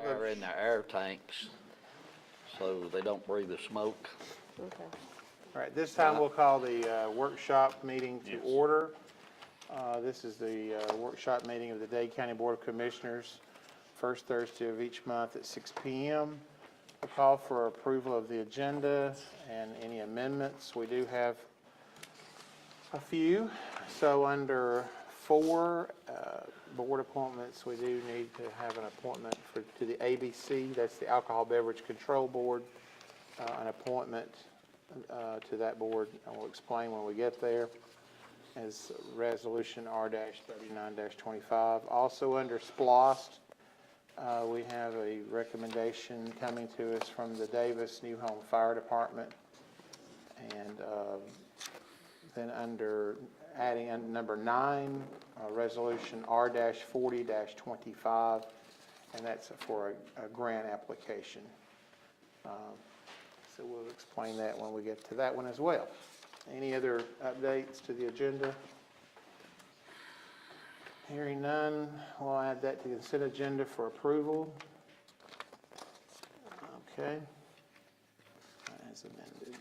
air in their air tanks so they don't breathe the smoke. Okay. All right, this time we'll call the workshop meeting to order. This is the workshop meeting of the Dade County Board of Commissioners, first Thursday of each month at 6 p.m. A call for approval of the agenda and any amendments. We do have a few. So under 4 board appointments, we do need to have an appointment to the ABC, that's the Alcohol Beverage Control Board, an appointment to that board. I will explain when we get there, as Resolution R-39-25. Also under SPLOST, we have a recommendation coming to us from the Davis New Home Fire Department. And then under number 9, Resolution R-40-25, and that's for a grant application. So we'll explain that when we get to that one as well. Any other updates to the agenda? Hearing none, we'll add that to the consent agenda for approval. Okay. As amended.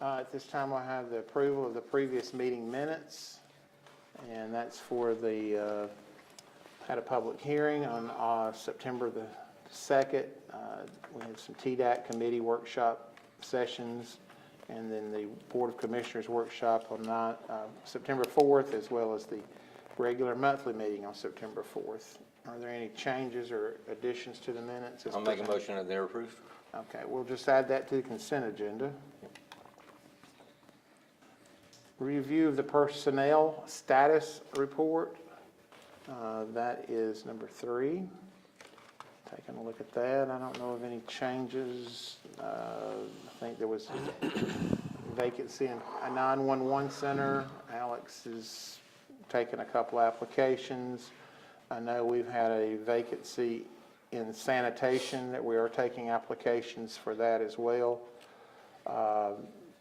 At this time, I'll have the approval of the previous meeting minutes, and that's for the, had a public hearing on September the 2nd. We had some TDAC committee workshop sessions, and then the Board of Commissioners workshop on September 4th, as well as the regular monthly meeting on September 4th. Are there any changes or additions to the minutes? I'll make a motion that they're approved. Okay, we'll just add that to the consent agenda. Review of the personnel status report. That is number 3. Taking a look at that, I don't know of any changes. I think there was a vacancy in a 911 center. Alex is taking a couple applications. I know we've had a vacancy in sanitation that we are taking applications for that as well.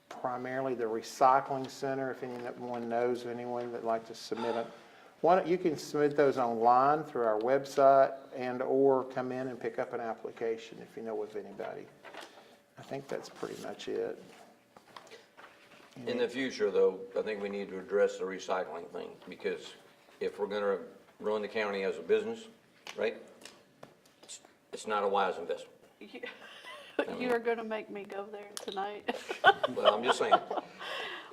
Primarily the recycling center, if anyone knows of anyone that'd like to submit it. You can submit those online through our website and or come in and pick up an application if you know of anybody. I think that's pretty much it. In the future, though, I think we need to address the recycling thing, because if we're going to run the county as a business, right, it's not a wise investment. You are going to make me go there tonight. Well, I'm just saying.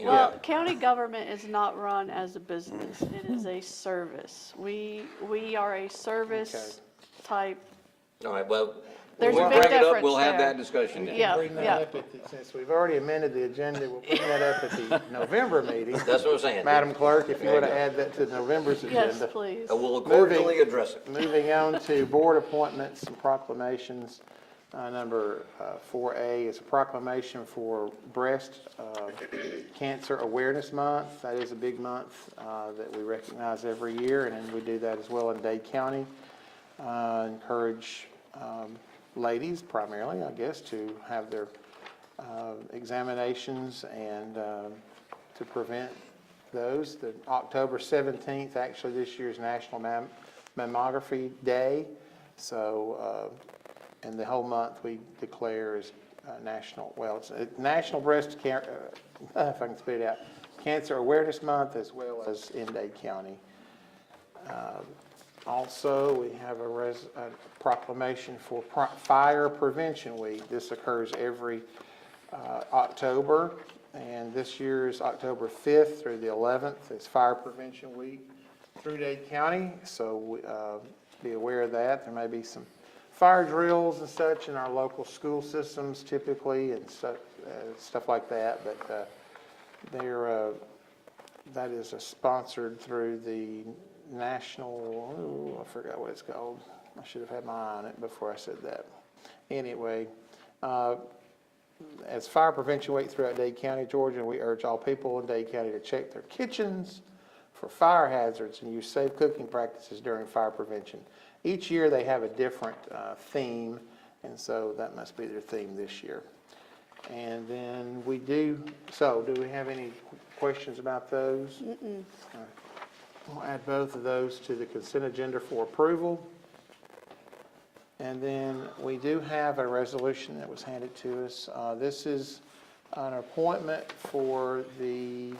Well, county government is not run as a business. It is a service. We are a service type. All right, well, There's when a we big bring it up, difference we'll have there. that discussion then. Yeah, Bring that up since we've already amended the agenda, we'll bring that up at the November meeting. That's what I'm saying. Madam Clerk, if you want to add that to November's agenda. Yes, please. We'll cordially address it. Moving on to board appointments and proclamations. Number 4A is a proclamation for Breast Cancer Awareness Month. That is a big month that we recognize every year, and we do that as well in Dade County. Encourage ladies primarily, I guess, to have their examinations and to prevent those. The October 17th, actually this year's National Mammography Day. So, and the whole month we declare as National Breast Cancer, if I can spit it out, Cancer Awareness Month, as well as in Dade County. Also, we have a proclamation for Fire Prevention Week. This occurs every October, and this year is October 5th through the 11th. It's Fire Prevention Week through Dade County, so be aware of that. There may be some fire drills and such in our local school systems typically, and stuff like that, but that is sponsored through the National, I forgot what it's called. I should have had my eye on it before I said that. Anyway, as Fire Prevention Week throughout Dade County, Georgia, we urge all people in Dade County to check their kitchens for fire hazards and use safe cooking practices during fire prevention. Each year they have a different theme, and so that must be their theme this year. And then we do we have any questions about those? We'll add both of those to the consent agenda for approval. And then we do have a resolution that was handed to us. This is an appointment for the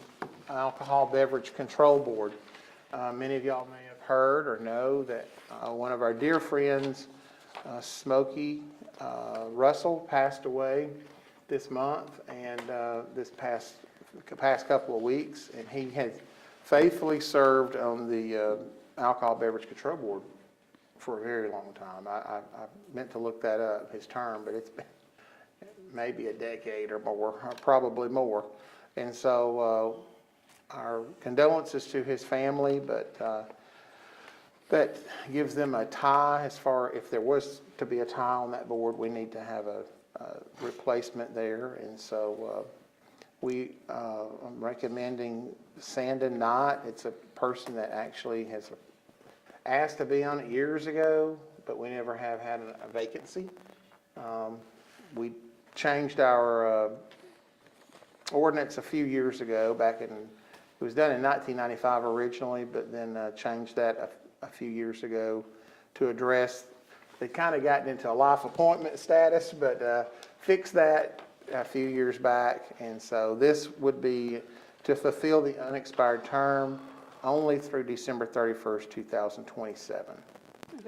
Alcohol Beverage Control Board. Many of y'all may have heard or know that one of our dear friends, Smokey Russell, passed away this month and this past couple of weeks, and he has faithfully served on the Alcohol Beverage Control Board for a very long time. I meant to look that up, his term, but it's been maybe a decade or more, probably more. And so our condolences to his family, but that gives them a tie as far, if there was to be a tie on that board, we need to have a replacement there. And so I'm recommending Sandon Knight. It's a person that actually has asked to be on it years ago, but we never have had a vacancy. We changed our ordinance a few years ago, it was done in 1995 originally, but then changed that a few years ago to address, they kind of gotten into a life appointment status, but fixed that a few years back. And so this would be to fulfill the unexpired term only through December 31st, 2027.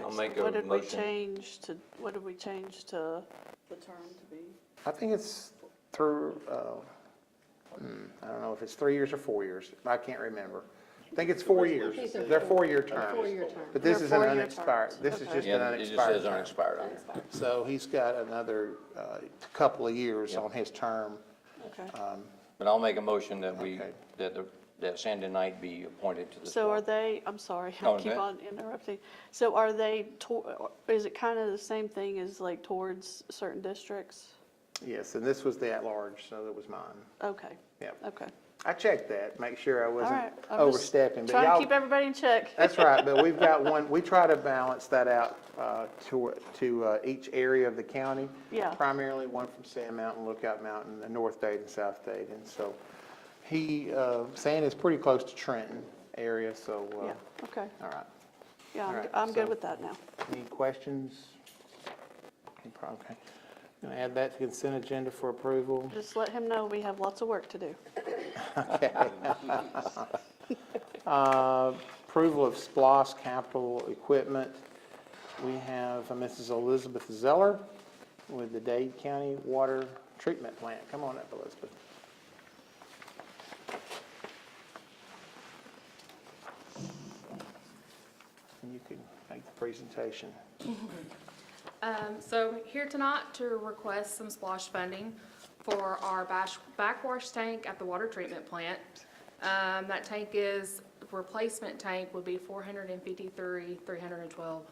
I'll So make a what did we motion. change to, what did we change to the term to be? I think it's through, I don't know if it's 3 years or 4 years. I can't remember. I think it's 4 years. They're 4-year terms. But this They're is an 4-year unexpired, terms. this is Okay. just an Yeah, it just unexpired says term. unexpired on it. So he's got another couple of years on his term. Okay. But I'll make a motion that Okay. that Sandon Knight be appointed to this So are board. they, I'm sorry, Oh, I keep okay. on interrupting. So are they, is it kind of the same thing as like towards certain districts? Yes, and this was the at-large, so that was mine. Okay, Yep. okay. I checked that, make sure I All wasn't right. I'm just overstepping. But trying to y'all- keep everybody in check. That's right, but we've got one, we try to balance that out to each area of the county. Yeah. Primarily one from Sand Mountain, Lookout Mountain, and North Dade and South Dade. And so Sand is pretty close to Trenton area, so, Yeah, okay. all right. Yeah, All right, I'm good so- with that now. Any questions? Okay. Going to add that to consent agenda for approval. Just let him know we have lots of work to do. Approval of SPOS capital equipment. We have Mrs. Elizabeth Zeller with the Dade County Water Treatment Plant. Come on up, Elizabeth. And you can make the presentation. So here tonight to request some splosh funding for our backwash tank at the water treatment plant. That tank is, replacement tank would be $312.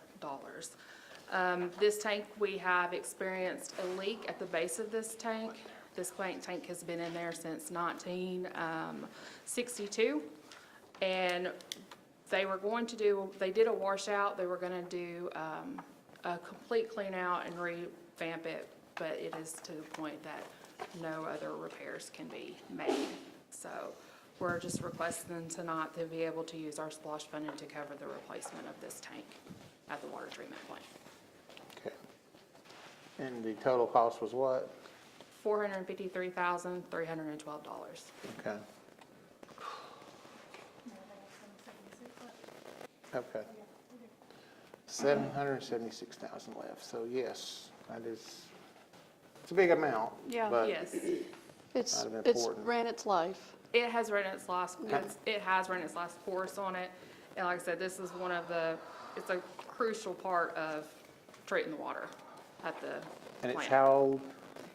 This tank, we have experienced a leak at the base of this tank. This tank has been in there since 1962. And they did a washout, they were gonna do a complete clean out and revamp it, but it is to the point that no other repairs can be made. So we're just requesting tonight to be able to use our splosh funding to cover the replacement of this tank at the water treatment plant. Okay. And the total cost was what? $453,312. Okay. Okay. 776,000 left, so yes, that is, it's a big amount. Yeah. but Yes, It's Kind of important. ran its life. it has run its last course on it. And like I said, this is it's a crucial part of treating the water at the And it's plant. how old?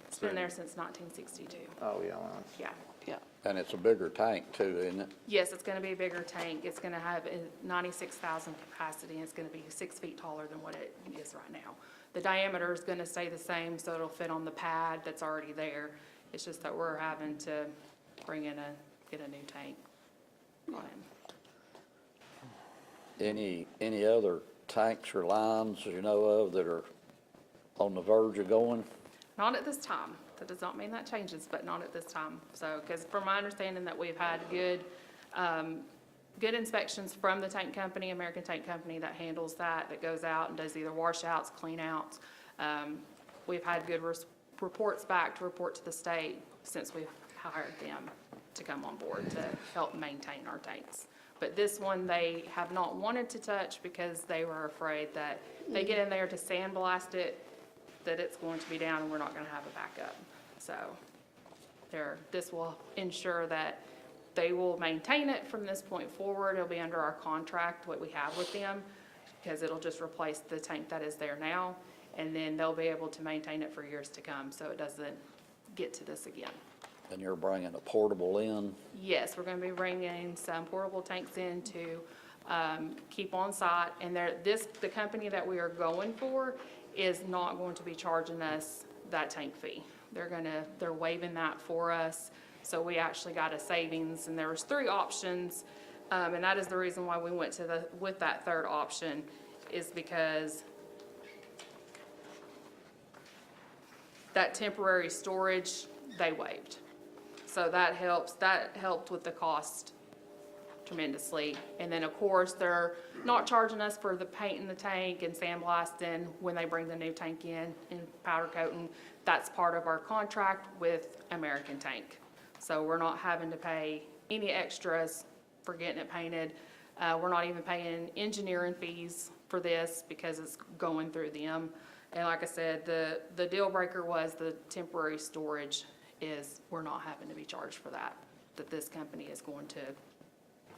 It's been there since 1962. Oh, yeah, well, it's- Yeah. Yeah. And it's a bigger tank too, isn't it? Yes, it's gonna be a bigger tank. It's gonna have a 96,000 capacity, and it's gonna be 6 feet taller than what it is right now. The diameter is gonna stay the same, so it'll fit on the pad that's already there. It's just that we're having to bring in get a new tank on it. Any other tanks or lines you know of that are on the verge of going? Not at this time. That does not mean that changes, but not at this time. So, because from my understanding that we've had good good inspections from the tank company, American Tank Company, that handles that goes out and does either washouts, clean outs. We've had good reports back to report to the state since we've hired them to come on board to help maintain our tanks. But this one, they have not wanted to touch because they were afraid that they get in there to sandblast it, that it's going to be down and we're not gonna have a backup. So this will ensure that they will maintain it from this point forward. It'll be under our contract, what we have with them, because it'll just replace the tank that is there now. And then they'll be able to maintain it for years to come, so it doesn't get to this again. And you're bringing a portable in? Yes, we're gonna be bringing some portable tanks in to keep on site. And the company that we are going for is not going to be charging us that tank fee. They're waiving that for us. So we actually got a savings, and there was 3 options. And that is the reason why we went with that third option, is because that temporary storage, they waived. So that helped with the cost tremendously. And then, of course, they're not charging us for the paint in the tank and sandblasting when they bring the new tank in and powder coating. That's part of our contract with American Tank. So we're not having to pay any extras for getting it painted. We're not even paying engineering fees for this because it's going through them. And like I said, the deal breaker was the temporary storage is we're not having to be charged for that this company is going to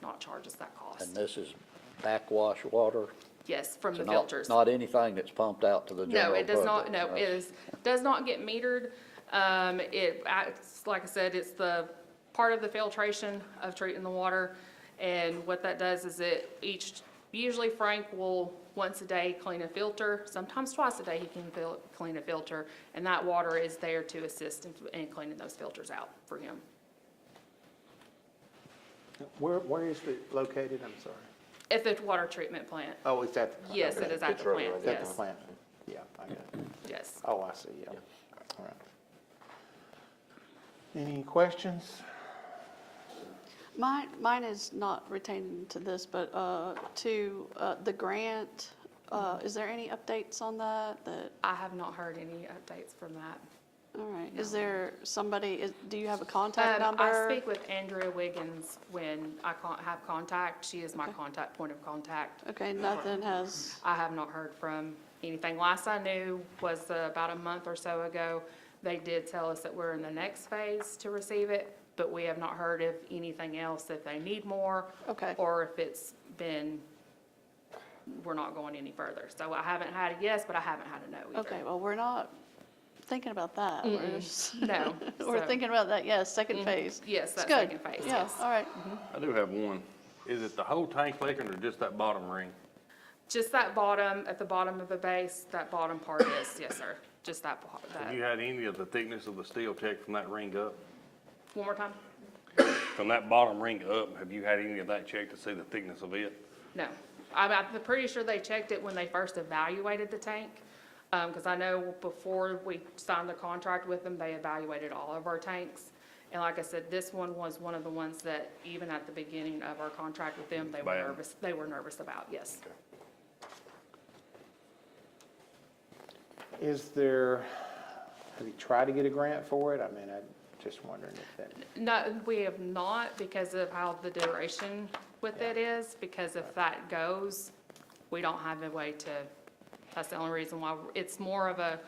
not charge us that cost. And this is backwash water? Yes, from So the not- filters. Not anything that's pumped out to the general No, it does not, public, no, right? does not get metered. It acts, like I said, it's the part of the filtration of treating the water. And what that does is usually Frank will once a day clean a filter, sometimes twice a day he can clean a filter. And that water is there to assist in cleaning those filters out for him. Where is it located? I'm sorry. At the water treatment plant. Oh, it's at the plant. Yes, Okay. it is at the It's right plant, there. At the yes, plant. Yeah, I got it. yes. Oh, I see, yeah. All right. Any questions? Mine is not retaining to this, but to the grant, is there any updates on that? I have not heard any updates from that. All right, is there somebody, do you have a contact number? I speak with Andrea Wiggins when I have contact. She is my point of contact. Okay, nothing has, I have not heard from anything. Last I knew was about a month or so ago. They did tell us that we're in the next phase to receive it, but we have not heard of anything else, if they need more. Okay. Or if it's been, we're not going any further. So I haven't had a yes, but I haven't had a no either. okay, well, we're not thinking about that. We're just, No. we're So, thinking about that, yes, second phase. Yes, It's that good. second phase, Yeah, yes. all right. I do have one. Is it the whole tank leaking or just that bottom ring? Just that bottom, at the bottom of the base, that bottom part is, yes, sir. Just that, Have you had any of the thickness of the steel checked from that ring up? one more time? From that bottom ring up, have you had any of that checked to see the thickness of it? No. I'm pretty sure they checked it when they first evaluated the tank. Because I know before we signed the contract with them, they evaluated all of our tanks. And like I said, this one was one of the ones that even at the beginning of our contract with them, they were Bad. nervous. They were nervous about, yes. Have you tried to get a grant for it? I mean, I'm just wondering if that, No, we have not because of how the duration with it is, because if that goes, we don't have a way to, that's the only reason why. It's more of a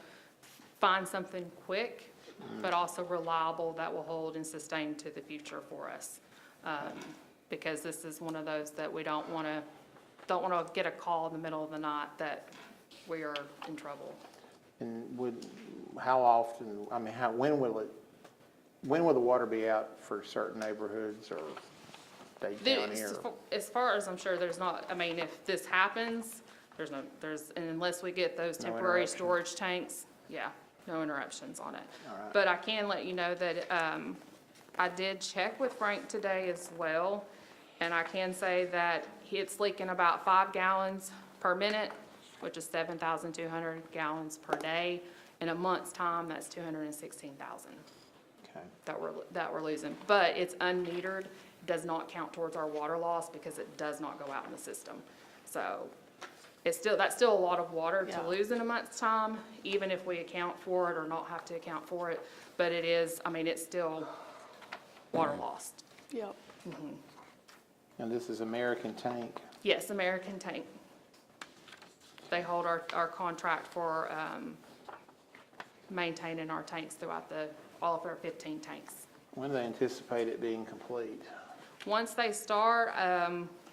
find something quick, but also reliable that will hold and sustain to the future for us. Because this is one of those that we don't want to get a call in the middle of the night that we are in trouble. and how often, I mean, when will the water be out for certain neighborhoods or Dade County or? As far as I'm sure, there's not, I mean, if this happens, and unless we get those No temporary interruption. storage tanks, yeah, no interruptions on it. All right. But I can let you know that, I did check with Frank today as well, and I can say that it's leaking about 5 gallons per minute, which is 7,200 gallons per day. In a month's time, that's 216,000 Okay. that we're losing. But it's unmetered, does not count towards our water loss because it does not go out in the system. So that's still a lot of water to Yeah. lose in a month's time, even if we account for it or not have to account for it. But it is, I mean, it's still water lost. Yep. And this is American Tank. Yes, American Tank. They hold our contract for maintaining our tanks throughout all of our 15 tanks. When do they anticipate it being complete? Once they start,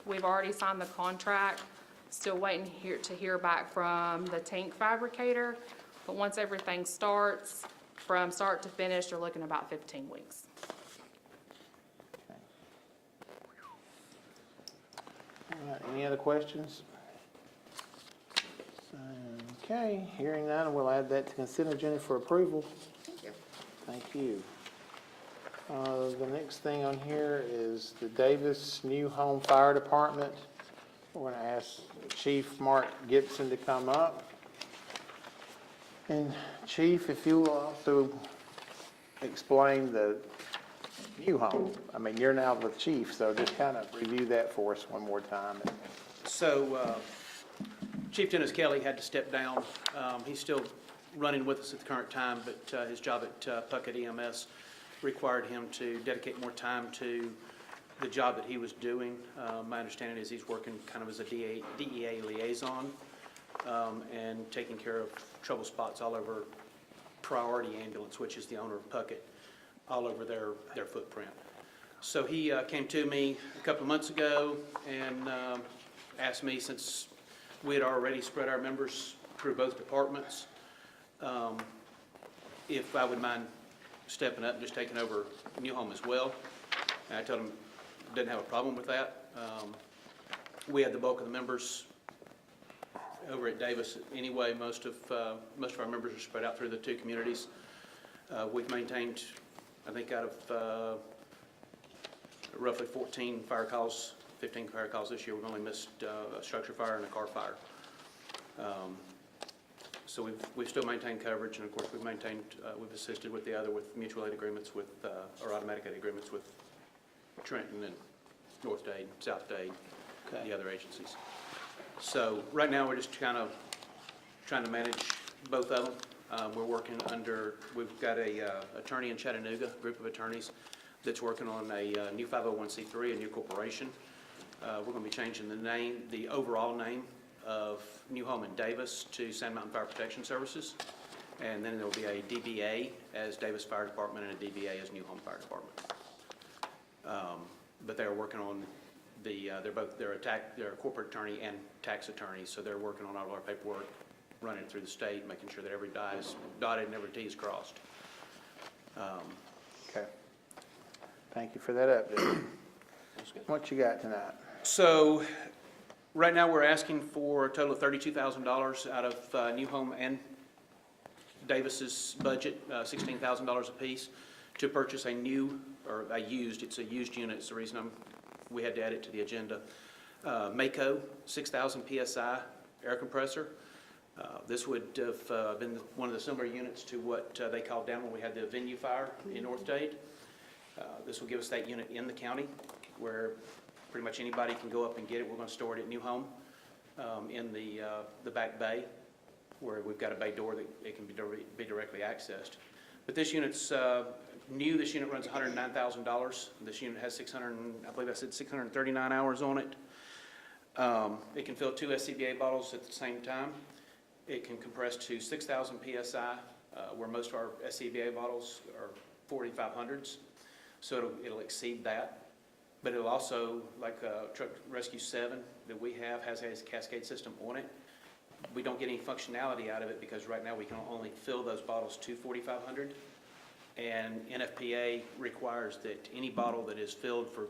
we've already signed the contract, still waiting to hear back from the tank fabricator. But once everything starts, from start to finish, they're looking about 15 weeks. All right, any other questions? Okay, hearing none, we'll add that to consent agenda for approval. Thank you. Thank you. The next thing on here is the Davis New Home Fire Department. We're going to ask Chief Mark Gibson to come up. And Chief, if you will also explain the new home. I mean, you're now the chief, so just kind of review that for us one more time. So, Chief Dennis Kelly had to step down. He's still running with us at the current time, but his job at Puckett EMS required him to dedicate more time to the job that he was doing. My understanding is he's working kind of as a DEA liaison and taking care of trouble spots all over Priority Ambulance, which is the owner of Puckett, all over their footprint. So he came to me a couple of months ago and asked me, since we had already spread our members through both departments, if I would mind stepping up and just taking over New Home as well. And I told him, didn't have a problem with that. We had the bulk of the members over at Davis anyway. Most of our members are spread out through the two communities. We've maintained, I think, out of roughly 14 fire calls, 15 fire calls this year, we've only missed a structure fire and a car fire. So we've still maintained coverage, and of course we've assisted with the other, with mutual aid agreements with, or automatic aid agreements with Trenton and North Dade, South Dade, the other agencies. So right now we're just kind of trying to manage both of them. We're working we've got a attorney in Chattanooga, a group of attorneys that's working on a new 501c3, a new corporation. We're going to be changing the overall name of New Home in Davis to Sand Mountain Fire Protection Services. And then there will be a DBA as Davis Fire Department and a DBA as New Home Fire Department. But they're working on they're a corporate attorney and tax attorney, so they're working on all of our paperwork, running it through the state, making sure that every I is dotted and every T is crossed. Okay. Thank you for that update. What you got tonight? So, right now, we're asking for a total of $32,000 out of New Home and Davis's budget, $16,000 apiece, to purchase a new, or a used, it's a used unit, it's the reason we had to add it to the agenda. Mako, 6,000 PSI air compressor. This would have been one of the similar units to what they called down when we had the venue fire in North Dade. This will give us that unit in the county, where pretty much anybody can go up and get it. We're going to store it at New Home in the back bay, where we've got a bay door that it can be directly accessed. But this unit's new. This unit runs $109,000. This unit has 639 hours on it. It can fill 2 SCBA bottles at the same time. It can compress to 6,000 PSI, where most of our SCBA bottles are 4,500s. So it'll exceed that. But it'll also, like Truck Rescue 7 that we have, has a cascade system on it. We don't get any functionality out of it because right now we can only fill those bottles to 4,500. And NFPA requires that any bottle that is filled for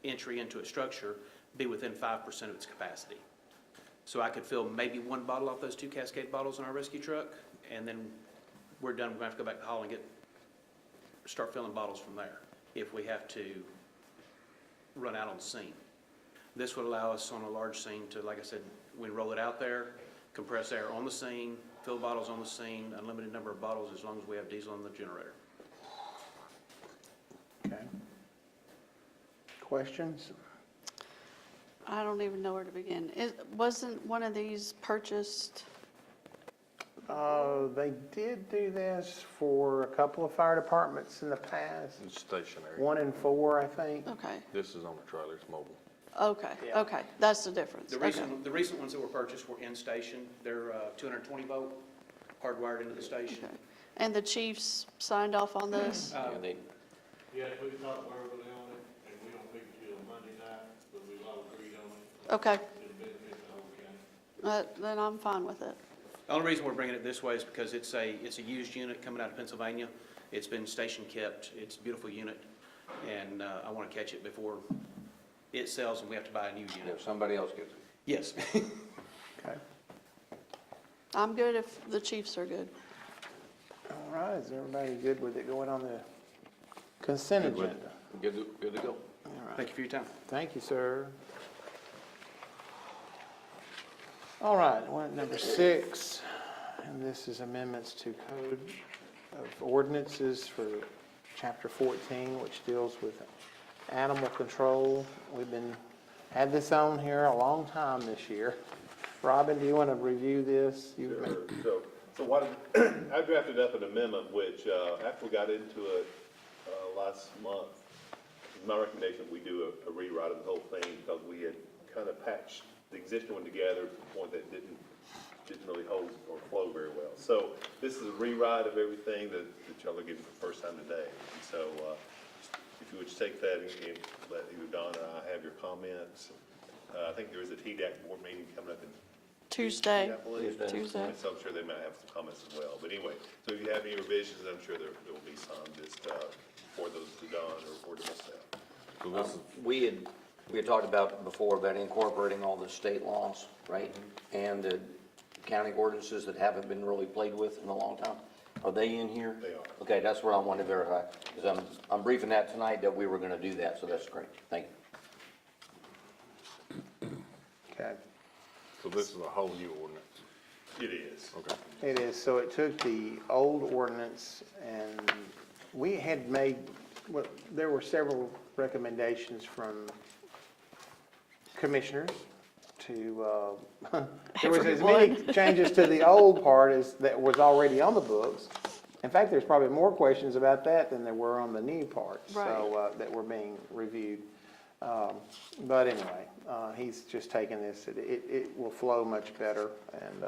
entry into a structure be within 5% of its capacity. So I could fill maybe one bottle off those 2 cascade bottles in our rescue truck, and then we're done. We're going to have to go back to Hall and start filling bottles from there if we have to run out on the scene. This would allow us on a large scene to, like I said, we roll it out there, compress air on the scene, fill bottles on the scene, unlimited number of bottles as long as we have diesel in the generator. Okay. questions? I don't even know where to begin. Wasn't one of these purchased? They did do this for a couple of fire departments in the past, It's stationary. 1 and 4, I think. Okay, This is on the trailer, it's mobile. okay, Yeah. okay, that's the difference. The Okay. recent ones that were purchased were in-station. They're 220 volt, hardwired into the station. Okay. And the chiefs signed off on this? Yeah, they, Yeah, we talked verbally on it, and we don't pick it till Monday night, but we all agreed on it, Okay, it'll benefit the whole county. then I'm fine with it. The only reason we're bringing it this way is because it's a used unit coming out of Pennsylvania. It's been station kept. It's a beautiful unit, and I want to catch it before it sells and we have to buy a new unit. if somebody else gets it. Yes. Okay. I'm good if the chiefs are good. All right, is everybody good with it going on the consent Good with agenda? Good to go. All right. Thank you for your time. Thank you, sir. All right, we're at number 6, and this is amendments to Code of Ordinances for Chapter 14, which deals with animal control. Had this on here a long time this year. Robin, do you want to review this? So what, I drafted up an amendment which, after we got into it last month, my recommendation, we do a rewrite of the whole thing because we had kind of patched the existing one together to the point that didn't really hold or flow very well. So this is a rewrite of everything that y'all are getting for the first time today. And so if you would just take that and let either Don or I have your comments. I think there is a TDAC board meeting coming up in Tuesday. I believe. Tuesday. And so I'm sure they might have some comments as well. But anyway, so if you have any revisions, I'm sure there will be some just for those to Don or to myself. So this is, We had talked about before about incorporating all the state laws, right? And the county ordinances that haven't been really played with in a long time. Are they in here? They are. Okay, that's what I wanted to verify, because I'm briefing that tonight that we were gonna do that, so that's great. Thank you. Okay. so this is a whole new ordinance. It is. Okay. It is, so it took the old ordinance and we had made, well, there were several recommendations from commissioners to, there was as many changes to the old part as that was already on the books. In fact, there's probably more questions about that than there were on the new part, so, that were being reviewed. But anyway, he's just taking this, it will flow much better and,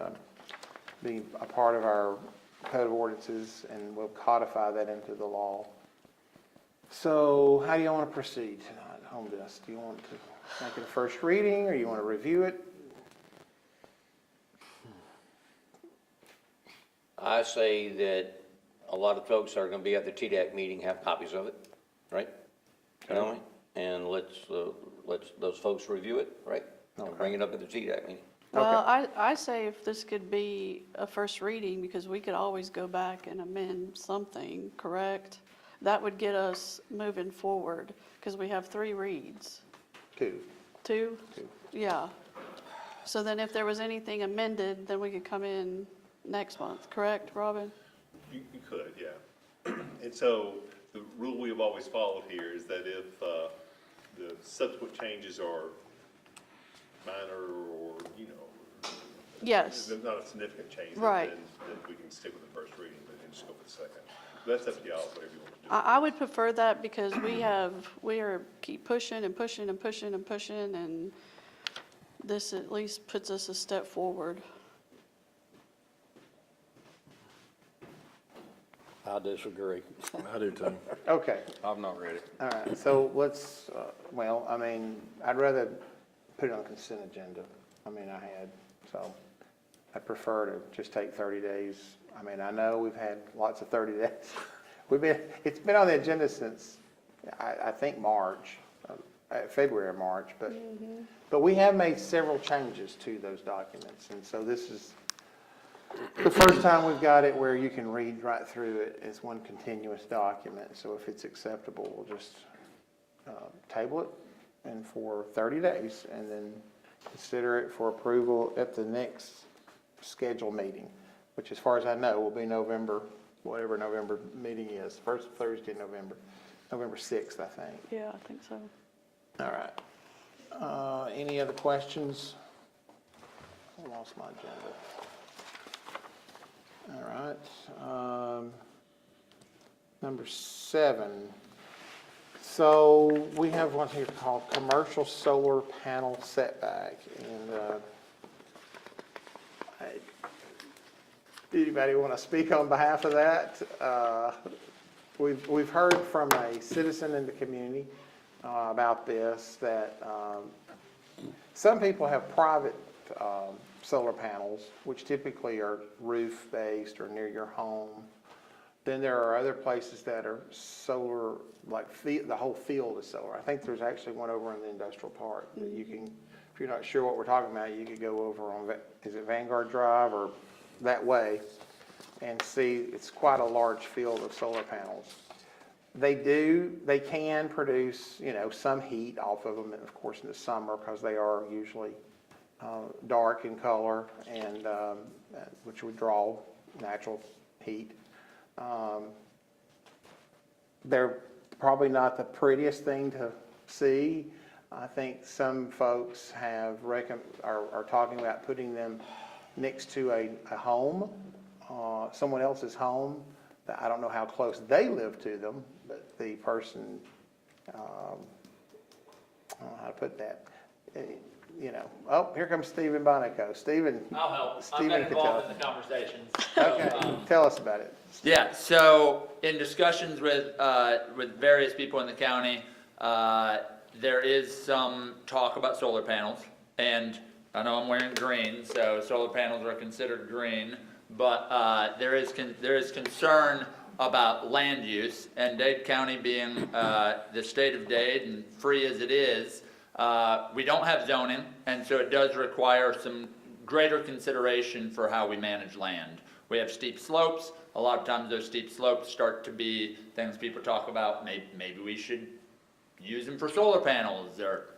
be a part of our code of ordinances, and we'll codify that into the law. So how do you want to proceed tonight on this? Do you want to make it a first reading, or you want to review it? I say that a lot of folks are gonna be at the TDAC meeting, have copies of it, right? Emily? And let's those folks review it, right? And bring it up at the TDAC meeting. Well, I say if this could be a first reading, because we could always go back and amend something, correct? That would get us moving forward, because we have 3 reads. 2. 2? 2. Yeah. So then if there was anything amended, then we could come in next month, correct, Robin? You could, yeah. And so the rule we have always followed here is that if the subsequent changes are minor or, Yes. there's not a significant change, Right. then we can stick with the first reading, but then just go for the second. That's up to y'all, whatever you want to do. I would prefer that, because we are keep pushing and pushing and pushing and pushing, and this at least puts us a step forward. I disagree. I do too. Okay, I've not read it. all right, so let's, well, I mean, I'd rather put it on consent agenda. So I'd prefer to just take 30 days. I mean, I know we've had lots of 30 days. It's been on the agenda since, I think March, February or March, but we have made several changes to those documents. And so this is the first time we've got it where you can read right through it as one continuous document. So if it's acceptable, we'll just table it and for 30 days and then consider it for approval at the next scheduled meeting, which as far as I know will be November, whatever November meeting is, first Thursday in November, November 6th, I think. Yeah, I think so. All right. Any other questions? I lost my agenda. All right. Number 7. So we have one here called commercial solar panel setback. And anybody want to speak on behalf of that? We've heard from a citizen in the community about this, that some people have private solar panels, which typically are roof-based or near your home. Then there are other places that are solar, like the whole field is solar. I think there's actually one over in the industrial park that you can, if you're not sure what we're talking about, you could go over on, is it Vanguard Drive or that way, and see it's quite a large field of solar panels. They can produce, some heat off of them, and of course in the summer, because they are usually dark in color, and which would draw natural heat. They're probably not the prettiest thing to see. I think some folks are talking about putting them next to a home, someone else's home. I don't know how close they live to them, but the person, I don't know how to put that. Oh, here comes Stephen Bonico. Stephen. I'll help. Stephen I'm could involved tell. in the conversations. Okay, tell us about it. Yeah, so in discussions with various people in the county, there is some talk about solar panels. And I know I'm wearing green, so solar panels are considered green. But there is concern about land use, and Dade County being the state of Dade and free as it is, we don't have zoning, and so it does require some greater consideration for how we manage land. We have steep slopes. A lot of times those steep slopes start to be things people talk about, maybe we should use them for solar panels, or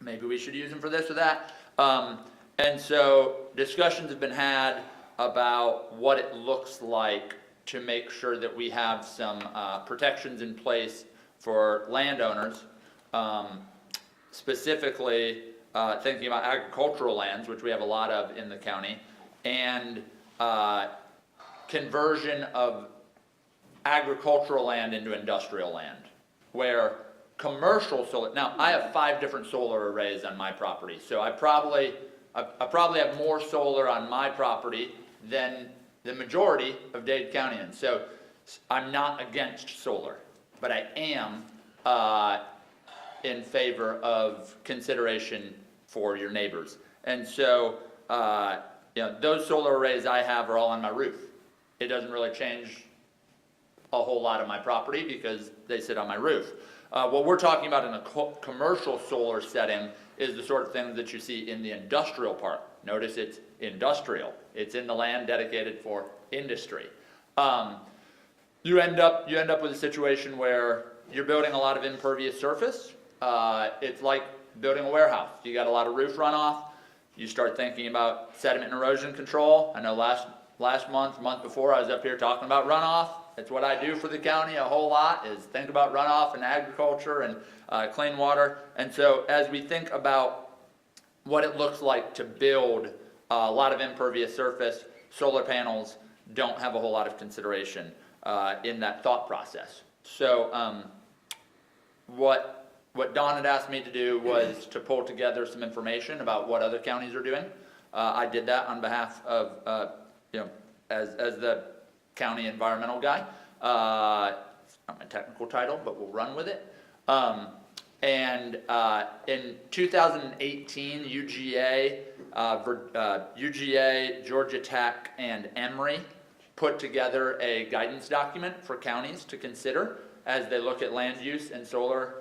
maybe we should use them for this or that. And so discussions have been had about what it looks like to make sure that we have some protections in place for landowners, specifically thinking about agricultural lands, which we have a lot of in the county, and conversion of agricultural land into industrial land, where commercial solar, now I have 5 different solar arrays on my property, so I probably have more solar on my property than the majority of Dade Countyans. So I'm not against solar, but I am in favor of consideration for your neighbors. And so, those solar arrays I have are all on my roof. It doesn't really change a whole lot of my property because they sit on my roof. What we're talking about in a commercial solar setting is the sort of things that you see in the industrial park. Notice it's industrial. It's in the land dedicated for industry. You end up with a situation where you're building a lot of impervious surface. It's like building a warehouse. You got a lot of roof runoff. You start thinking about sediment and erosion control. I know last month before, I was up here talking about runoff. It's what I do for the county a whole lot, is think about runoff and agriculture and clean water. And so as we think about what it looks like to build a lot of impervious surface, solar panels don't have a whole lot of consideration in that thought process. So what Don had asked me to do was to pull together some information about what other counties are doing. I did that on behalf of, as the county environmental guy. It's not my technical title, but we'll run with it. And in 2018, UGA, Georgia Tech, and Emory put together a guidance document for counties to consider as they look at land use and solar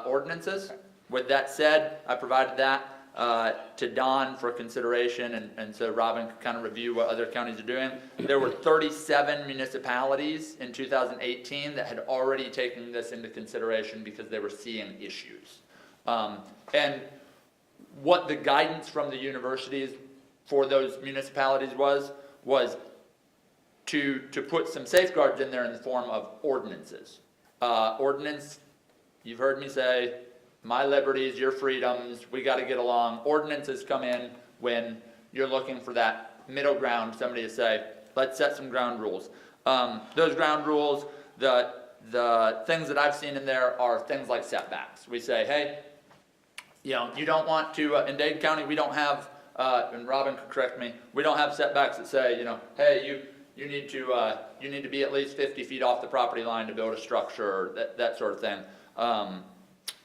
ordinances. With that said, I provided that to Don for consideration, and so Robin could kind of review what other counties are doing. There were 37 municipalities in 2018 that had already taken this into consideration because they were seeing issues. And what the guidance from the universities for those municipalities was to put some safeguards in there in the form of ordinances. Ordinance, you've heard me say my liberties, your freedoms, we gotta get along. Ordinances come in when you're looking for that middle ground, somebody to say, let's set some ground rules. Those ground rules, the things that I've seen in there are things like setbacks. We say, hey, you know, you don't want to, in Dade County, we don't have, and Robin could correct me, we don't have setbacks that say, you know, hey, you need to be at least 50 feet off the property line to build a structure, or that sort of thing.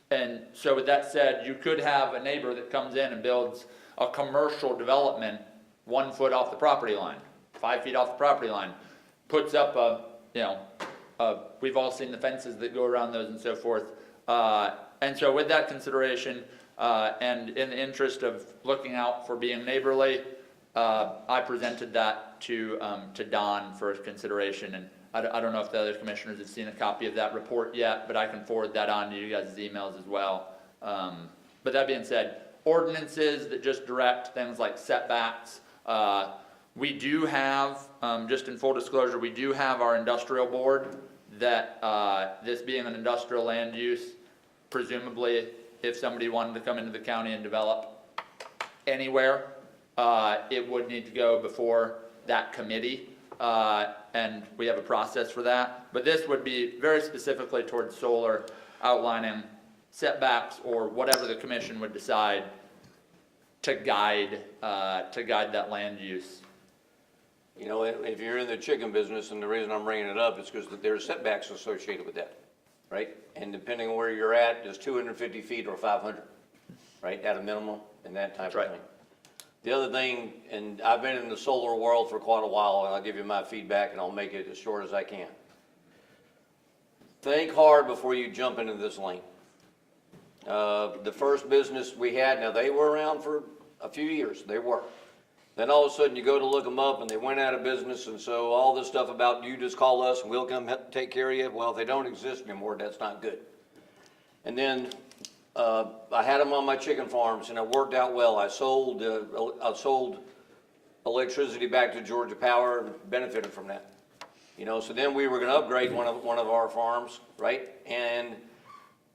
And so with that said, you could have a neighbor that comes in and builds a commercial development 1 foot off the property line, 5 feet off the property line, puts up we've all seen the fences that go around those and so forth. And so with that consideration, and in the interest of looking out for being neighborly, I presented that to Don for consideration, and I don't know if the other commissioners have seen a copy of that report yet, but I can forward that on to you guys' emails as well. But that being said, ordinances that just direct things like setbacks, we do have, just in full disclosure, we do have our industrial board that, this being an industrial land use, presumably if somebody wanted to come into the county and develop anywhere, it would need to go before that committee, and we have a process for that. But this would be very specifically towards solar, outlining setbacks or whatever the commission would decide to guide that land use. You know, if you're in the chicken business, and the reason I'm bringing it up is because there's setbacks associated with that, right? And depending on where you're at, there's 250 feet or 500, right, at a minimum, and that type of thing. The other thing, and I've been in the solar world for quite a while, and I'll give you my feedback, and I'll make it as short as I can. Think hard before you jump into this lane. The first business we had, now they were around for a few years, they were. Then all of a sudden you go to look them up and they went out of business, and so all this stuff about you just call us and we'll come take care of you, well, if they don't exist anymore, that's not good. And then I had them on my chicken farms and it worked out well. I sold electricity back to Georgia Power and benefited from that. You know, so then we were gonna upgrade one of our farms, right? And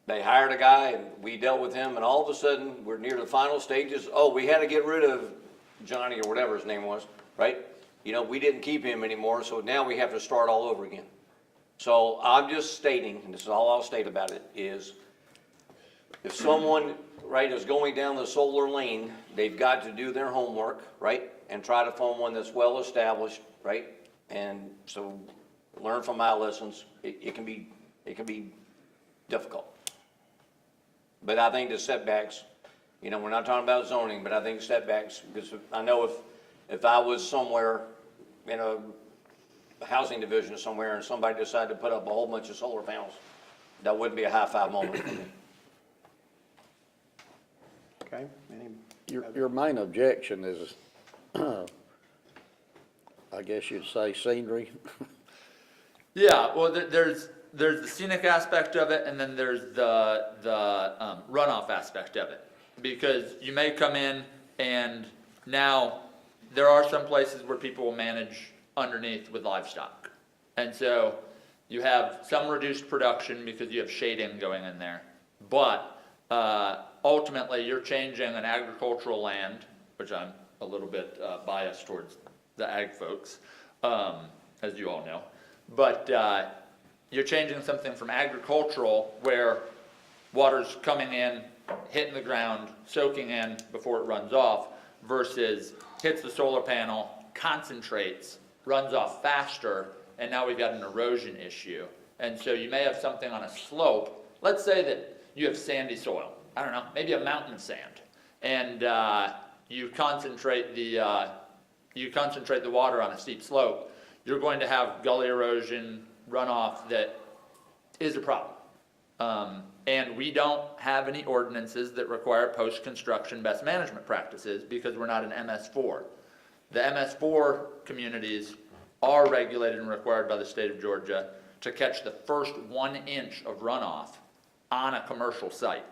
they hired a guy and we dealt with him, and all of a sudden we're near the final stages. Oh, we had to get rid of Johnny or whatever his name was, right? You know, we didn't keep him anymore, so now we have to start all over again. So I'm just stating, and this is all I'll state about it, is if someone, right, is going down the solar lane, they've got to do their homework, right? And try to find one that's well established, right? And so learn from my lessons. It can be difficult. But I think the setbacks, you know, we're not talking about zoning, but I think setbacks, because I know if I was somewhere in a housing division somewhere and somebody decided to put up a whole bunch of solar panels, that wouldn't be a high five moment for me. Okay, Your main objection is, I guess you'd say scenery. Yeah, well, there's the scenic aspect of it, and then there's the runoff aspect of it. Because you may come in and now there are some places where people will manage underneath with livestock. And so you have some reduced production because you have shading going in there. But ultimately you're changing an agricultural land, which I'm a little bit biased towards the ag folks, as you all know. But you're changing something from agricultural where water's coming in, hitting the ground, soaking in before it runs off, versus hits the solar panel, concentrates, runs off faster, and now we've got an erosion issue. And so you may have something on a slope. Let's say that you have sandy soil. I don't know, maybe a mountain of sand, and you concentrate the water on a steep slope. You're going to have gully erosion, runoff that is a problem. And we don't have any ordinances that require post-construction best management practices because we're not an MS4. The MS4 communities are regulated and required by the state of Georgia to catch the first 1 inch of runoff on a commercial site.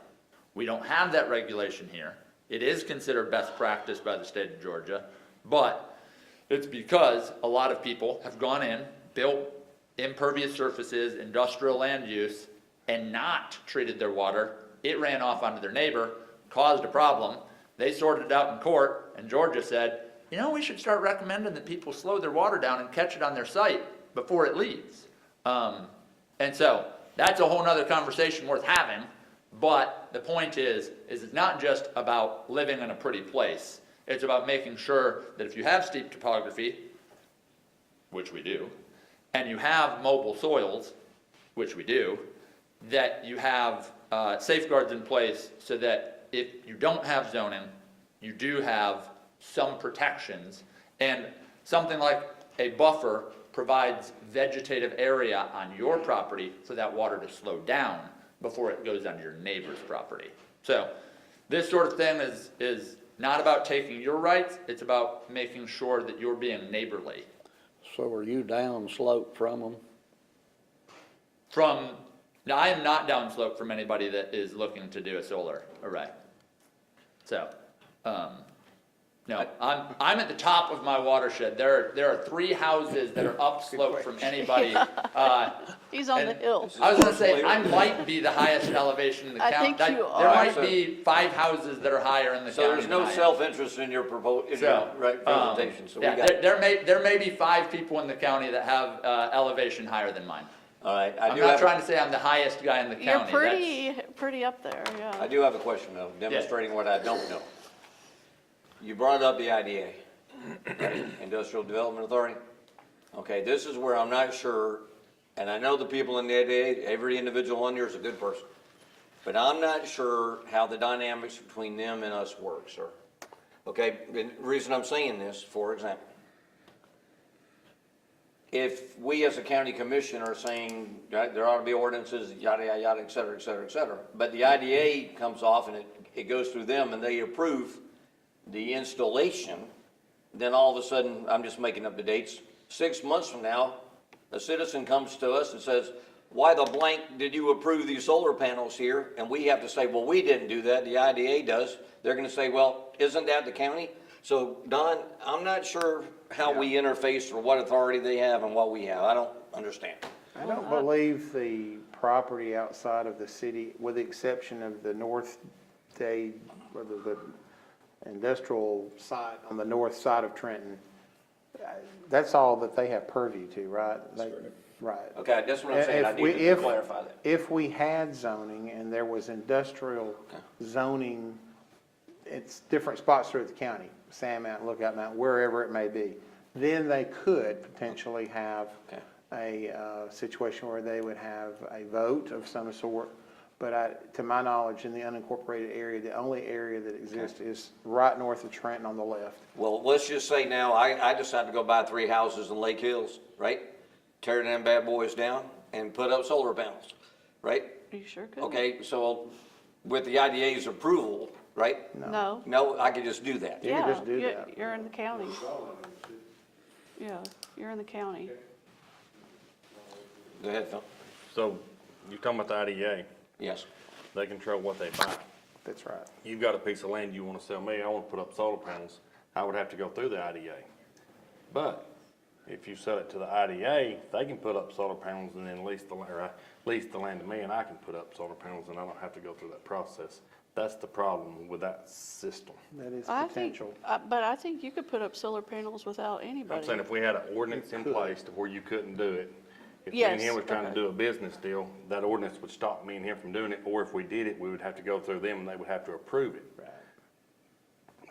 We don't have that regulation here. It is considered best practice by the state of Georgia, but it's because a lot of people have gone in, built impervious surfaces, industrial land use, and not treated their water it ran off onto their neighbor, caused a problem. They sorted it out in court, and Georgia said, you know, we should start recommending that people slow their water down and catch it on their site before it leaves. And so that's a whole nother conversation worth having. But the point is it's not just about living in a pretty place. It's about making sure that if you have steep topography, which we do, and you have mobile soils, which we do, that you have safeguards in place so that if you don't have zoning, you do have some protections. And something like a buffer provides vegetative area on your property for that water to slow down before it goes onto your neighbor's property. So this sort of thing is not about taking your rights, it's about making sure that you're being neighborly. So are you downslope from them? Now I am not downslope from anybody that is looking to do a solar array. So, no, I'm at the top of my watershed. There are 3 houses that are upslope from anybody. He's on the and hill. I was gonna say, I might be the highest elevation in the I county. think you There are. might be 5 houses that are higher in the So county there's than no I am. self-interest in your presentation, so we Yeah, got. there may be 5 people in the county that have elevation higher than mine. All right, I'm not trying to say I'm the highest guy in the You're county. pretty up there, I yeah. do have a question though, demonstrating what I don't know. You brought up the IDA, okay, Industrial Development Authority. Okay, this is where I'm not sure, and I know the people in the IDA, every individual on here is a good person, but I'm not sure how the dynamics between them and us work, sir. Okay, the reason I'm saying this, for example, if we as a county commission are saying right, there ought to be ordinances, yada, yada, yada, et cetera, et cetera, et cetera, but the IDA comes off and it goes through them and they approve the installation, then all of a sudden, I'm just making up the dates, 6 months from now, a citizen comes to us and says, why the blank did you approve these solar panels here? And we have to say, well, we didn't do that, the IDA does. They're gonna say, well, isn't that the county? So Don, I'm not sure how we interface or what authority they have and what we have. I don't understand. I don't believe the property outside of the city, with the exception of the North Dade, or the industrial side on the north side of Trenton, that's all that they have purview to, right? Right. Okay, that's what I'm saying. I If we- need to clarify that. If we had zoning and there was industrial zoning, it's different spots throughout the county, Sand Mountain, Lookout Mountain, wherever it may be, then they could potentially have a situation where they would have a vote of some sort. But to my knowledge, in the unincorporated area, the only area that exists is right north of Trenton on the left. Well, let's just say now, I decide to go buy 3 houses in Lake Hills, right? Tear them bad boys down and put up solar panels, right? You sure could. Okay, so with the IDA's approval, right? No. No, I could just do that. You could just do Yeah, that. you're in the county. Yeah, you're in the county. Go ahead, Phil. So you're talking about the IDA, Yes. they control what they buy. That's right. You've got a piece of land you wanna sell me, I wanna put up solar panels, I would have to go through the IDA. But if you sell it to the IDA, they can put up solar panels and then lease the land to me and I can put up solar panels and I don't have to go through that process. That's the problem with that system. That is I think, potential. but I think you could put up solar panels without I'm anybody. saying if we had an ordinance in place to where you couldn't do it, if me and Yes, him were trying to okay. do a business deal, that ordinance would stop me and him from doing it, or if we did it, we would have to go through them and they would have to approve it. Right.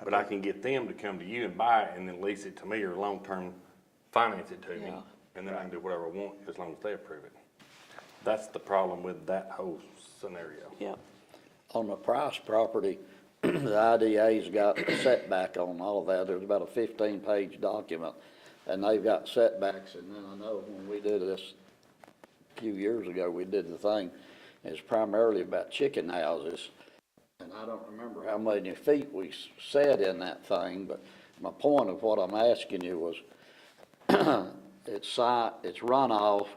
But I can get them to come to you and buy it and then lease it to me or long-term finance it to me. Yeah. And then I can do whatever I want as long as they approve it. That's the problem with that whole scenario. Yep. On the Price property, the IDA's got a setback on all of that. There's about a 15-page document, and they've got setbacks. And then I know when we did this a few years ago, we did the thing, it's primarily about chicken houses. And I don't remember how many feet we said in that thing, but my point of what I'm asking you was, it's runoff,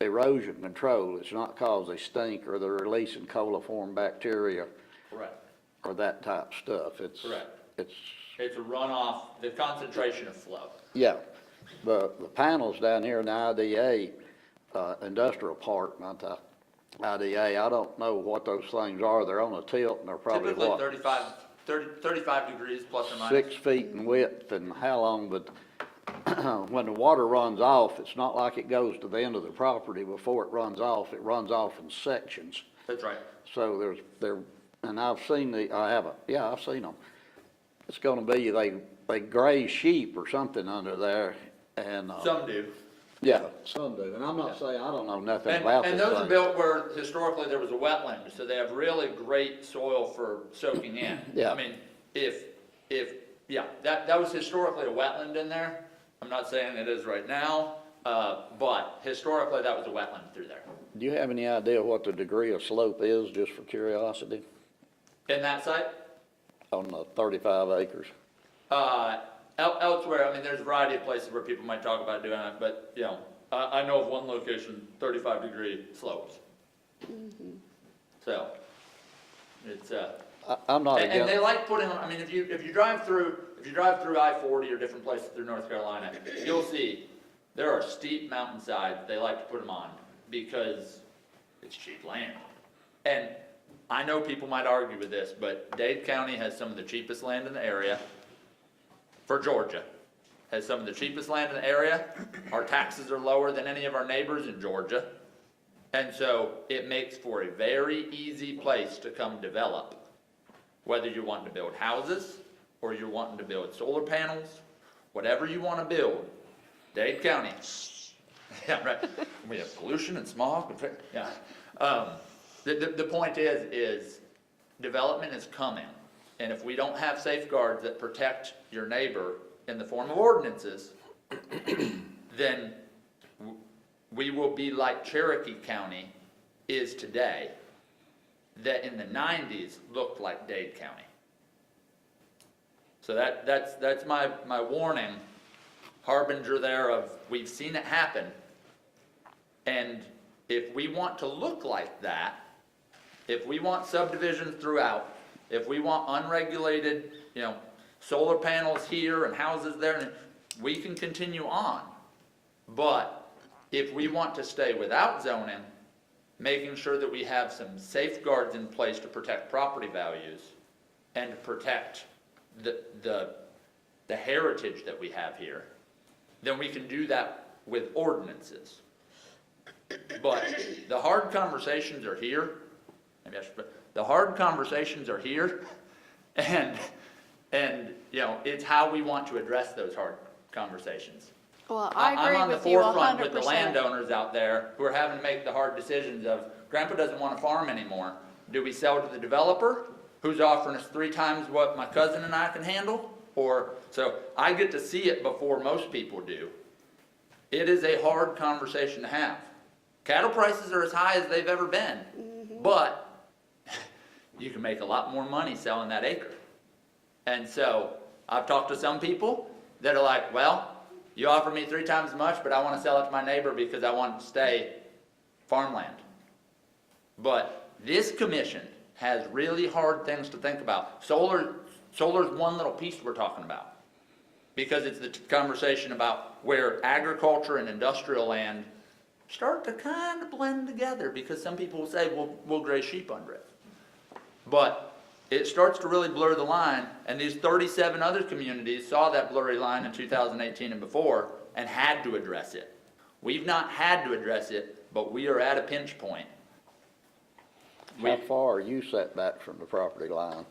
erosion control. It's not cause they stink or they're releasing coliform bacteria Correct. or that type of stuff. It's, Correct. it's, It's a runoff, the concentration of flow. yeah. But the panels down here in the IDA, industrial park, not the IDA, I don't know what those things are. They're on a tilt and they're probably Typically what? 35 degrees plus or minus. 6 feet in width and how long, but when the water runs off, it's not like it goes to the end of the property before it runs off in sections. That's right. So and I've seen I've seen them. It's gonna be, they graze sheep or something under there, and, Some do. yeah, some do, and I'm not saying, I don't know nothing about this And those are thing. built where historically there was a wetland, so they have really great soil for soaking in. Yeah. I mean, that was historically a wetland in there. I'm not saying it is right now, but historically that was a wetland through there. Do you have any idea what the degree of slope is, just for curiosity, In that site, on the 35 acres? elsewhere, I mean, there's a variety of places where people might talk about doing it, but, you know, I know of one location, 35-degree slopes. So, it's, I'm not and they against, like putting them, I mean, if you drive through I-40 or different places through North Carolina, you'll see there are steep mountainsides they like to put them on because it's cheap land. And I know people might argue with this, but Dade County has some of the cheapest land in the area for Georgia. Has some of the cheapest land in the area. Our taxes are lower than any of our neighbors in Georgia. And so it makes for a very easy place to come develop. Whether you're wanting to build houses, or you're wanting to build solar panels, whatever you want to build, Dade County. Yeah, right. We have pollution and smog, yeah. The point is development is coming. And if we don't have safeguards that protect your neighbor in the form of ordinances, then we will be like Cherokee County is today, that in the 90s looked like Dade County. So that's my warning, harbinger there of, we've seen it happen. And if we want to look like that, if we want subdivisions throughout, if we want unregulated, solar panels here and houses there, we can continue on. But if we want to stay without zoning, making sure that we have some safeguards in place to protect property values and to protect the heritage that we have here, then we can do that with ordinances. But the hard conversations are here. The hard conversations are here, and it's how we want to address those hard conversations. Well, I agree I'm on the with you 100%. forefront with the landowners out there who are having to make the hard decisions of, Grandpa doesn't want to farm anymore. Do we sell to the developer who's offering us 3 times what my cousin and I can handle? So I get to see it before most people do. It is a hard conversation to have. Cattle prices are as high as they've ever been, but you can make a lot more money selling that acre. And so I've talked to some people that are like, well, you offer me 3 times as much, but I want to sell it to my neighbor because I want it to stay farmland. But this commission has really hard things to think about. Solar's one little piece we're talking about, because it's the conversation about where agriculture and industrial land start to kind of blend together, because some people will say, we'll graze sheep under it. But it starts to really blur the line, and these 37 other communities saw that blurry line in 2018 and before and had to address it. We've not had to address it, but we are at a pinch point. How far are you set back from the property line?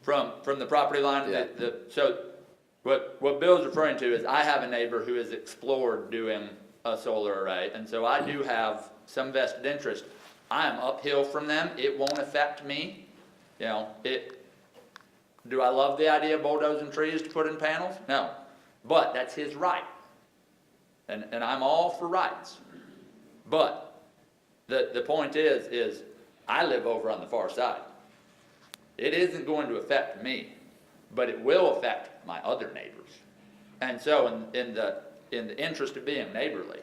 From the property line, Yeah. so what Bill's referring to is, I have a neighbor who has explored doing a solar array, and so I do have some vested interest. I am uphill from them. It won't affect me. Do I love the idea of bulldozing trees to put in panels? No, but that's his right, and I'm all for rights. But the point is I live over on the far side. It isn't going to affect me, but it will affect my other neighbors. And so in the interest of being neighborly,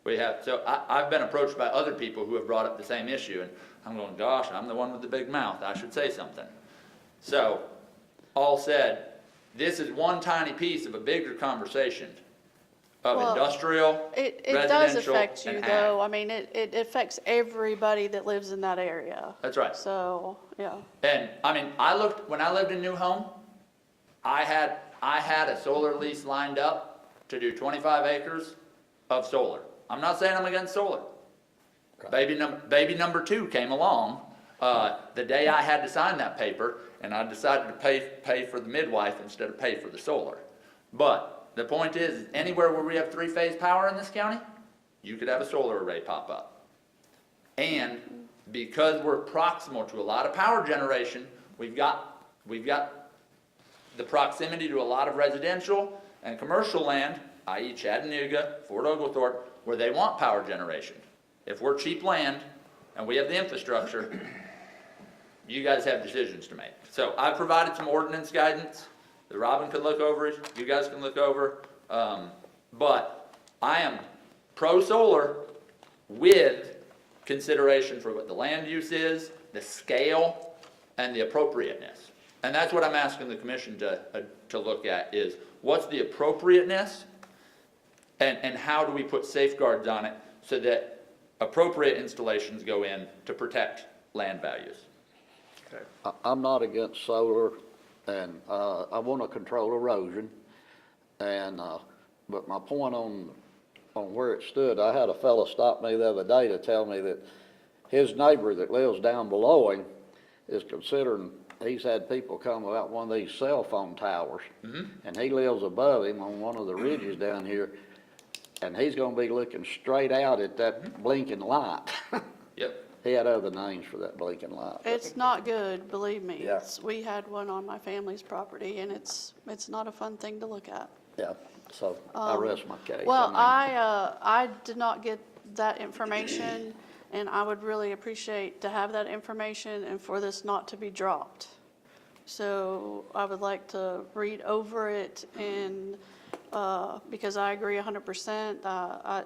I've been approached by other people who have brought up the same issue, and I'm going, gosh, I'm the one with the big mouth, I should say something. So, all said, this is one tiny piece of a bigger conversation of Well, industrial, It does residential, affect you and though. ag. I mean, it affects everybody that lives in that area. That's right. So, yeah. And, I mean, when I lived in New Home, I had a solar lease lined up to do 25 acres of solar. I'm not saying I'm against solar. Baby number 2 came along, the day I had to sign that paper, and I decided to pay for the midwife instead of pay for the solar. But the point is, anywhere where we have 3-phase power in this county, you could have a solar array pop up. And because we're proximal to a lot of power generation, we've got the proximity to a lot of residential and commercial land, i.e. Chattanooga, Fort Oglethorpe, where they want power generation. If we're cheap land and we have the infrastructure, you guys have decisions to make. So I've provided some ordinance guidance that Robin could look over, you guys can look over. But I am pro-solar with consideration for what the land use is, the scale, and the appropriateness. And that's what I'm asking the commission to look at is, what's the appropriateness and how do we put safeguards on it so that appropriate installations go in to protect land values? I'm not against solar, and I want to control erosion. And but my point on where it stood, I had a fellow stop me the other day to tell me that his neighbor that lives down below him is considering, he's had people come about one of these cell phone towers, and he lives above him on one of the ridges down here, and he's going to be looking straight out at that blinking light. Yep. He had other names for that blinking light. It's not good, believe me. Yeah. We had one on my family's property and it's not a fun thing to look at. Yeah, so I rest my case. Well, mean, I did not get that information, and I would really appreciate to have that information and for this not to be dropped. So I would like to read over it and, because I agree 100%.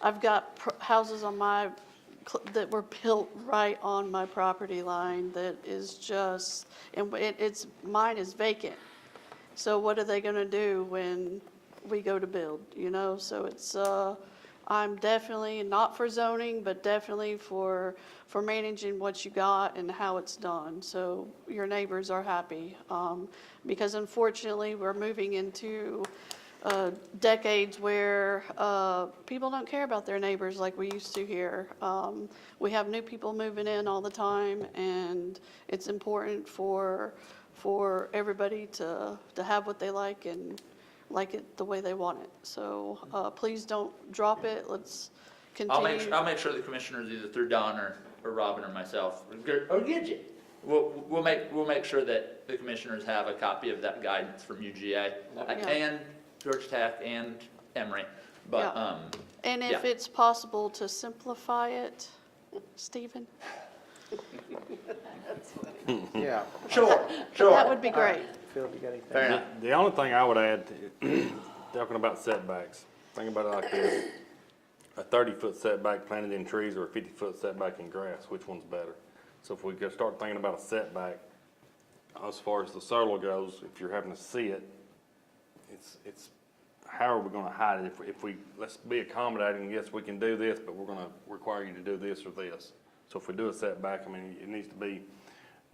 I've got houses on that were built right on my property line that is just, and mine is vacant. So what are they gonna do when we go to build, you know? So it's, I'm definitely not for zoning, but definitely for managing what you got and how it's done. So your neighbors are happy. Because unfortunately, we're moving into decades where people don't care about their neighbors like we used to here. We have new people moving in all the time, and it's important for everybody to have what they like and like it the way they want it. So please don't drop it. Let's continue. I'll make sure the commissioners, either through Don or Robin or myself, or Gidget, we'll make sure that the commissioners have a copy of that guidance from UGA and Georgia Tech and Emory. But And if yeah. it's possible to simplify it, Stephen, Yeah. Sure. that would be great. Phil, you got anything? Fair enough. The only thing I would add, talking about setbacks, think about it like this. A 30-foot setback planted in trees or a 50-foot setback in grass, which one's better? So if we could start thinking about a setback, as far as the solar goes, if you're having to see it, it's how are we gonna hide it? If we, let's be accommodating, yes, we can do this, but we're gonna require you to do this or this. So if we do a setback, I mean, it needs to be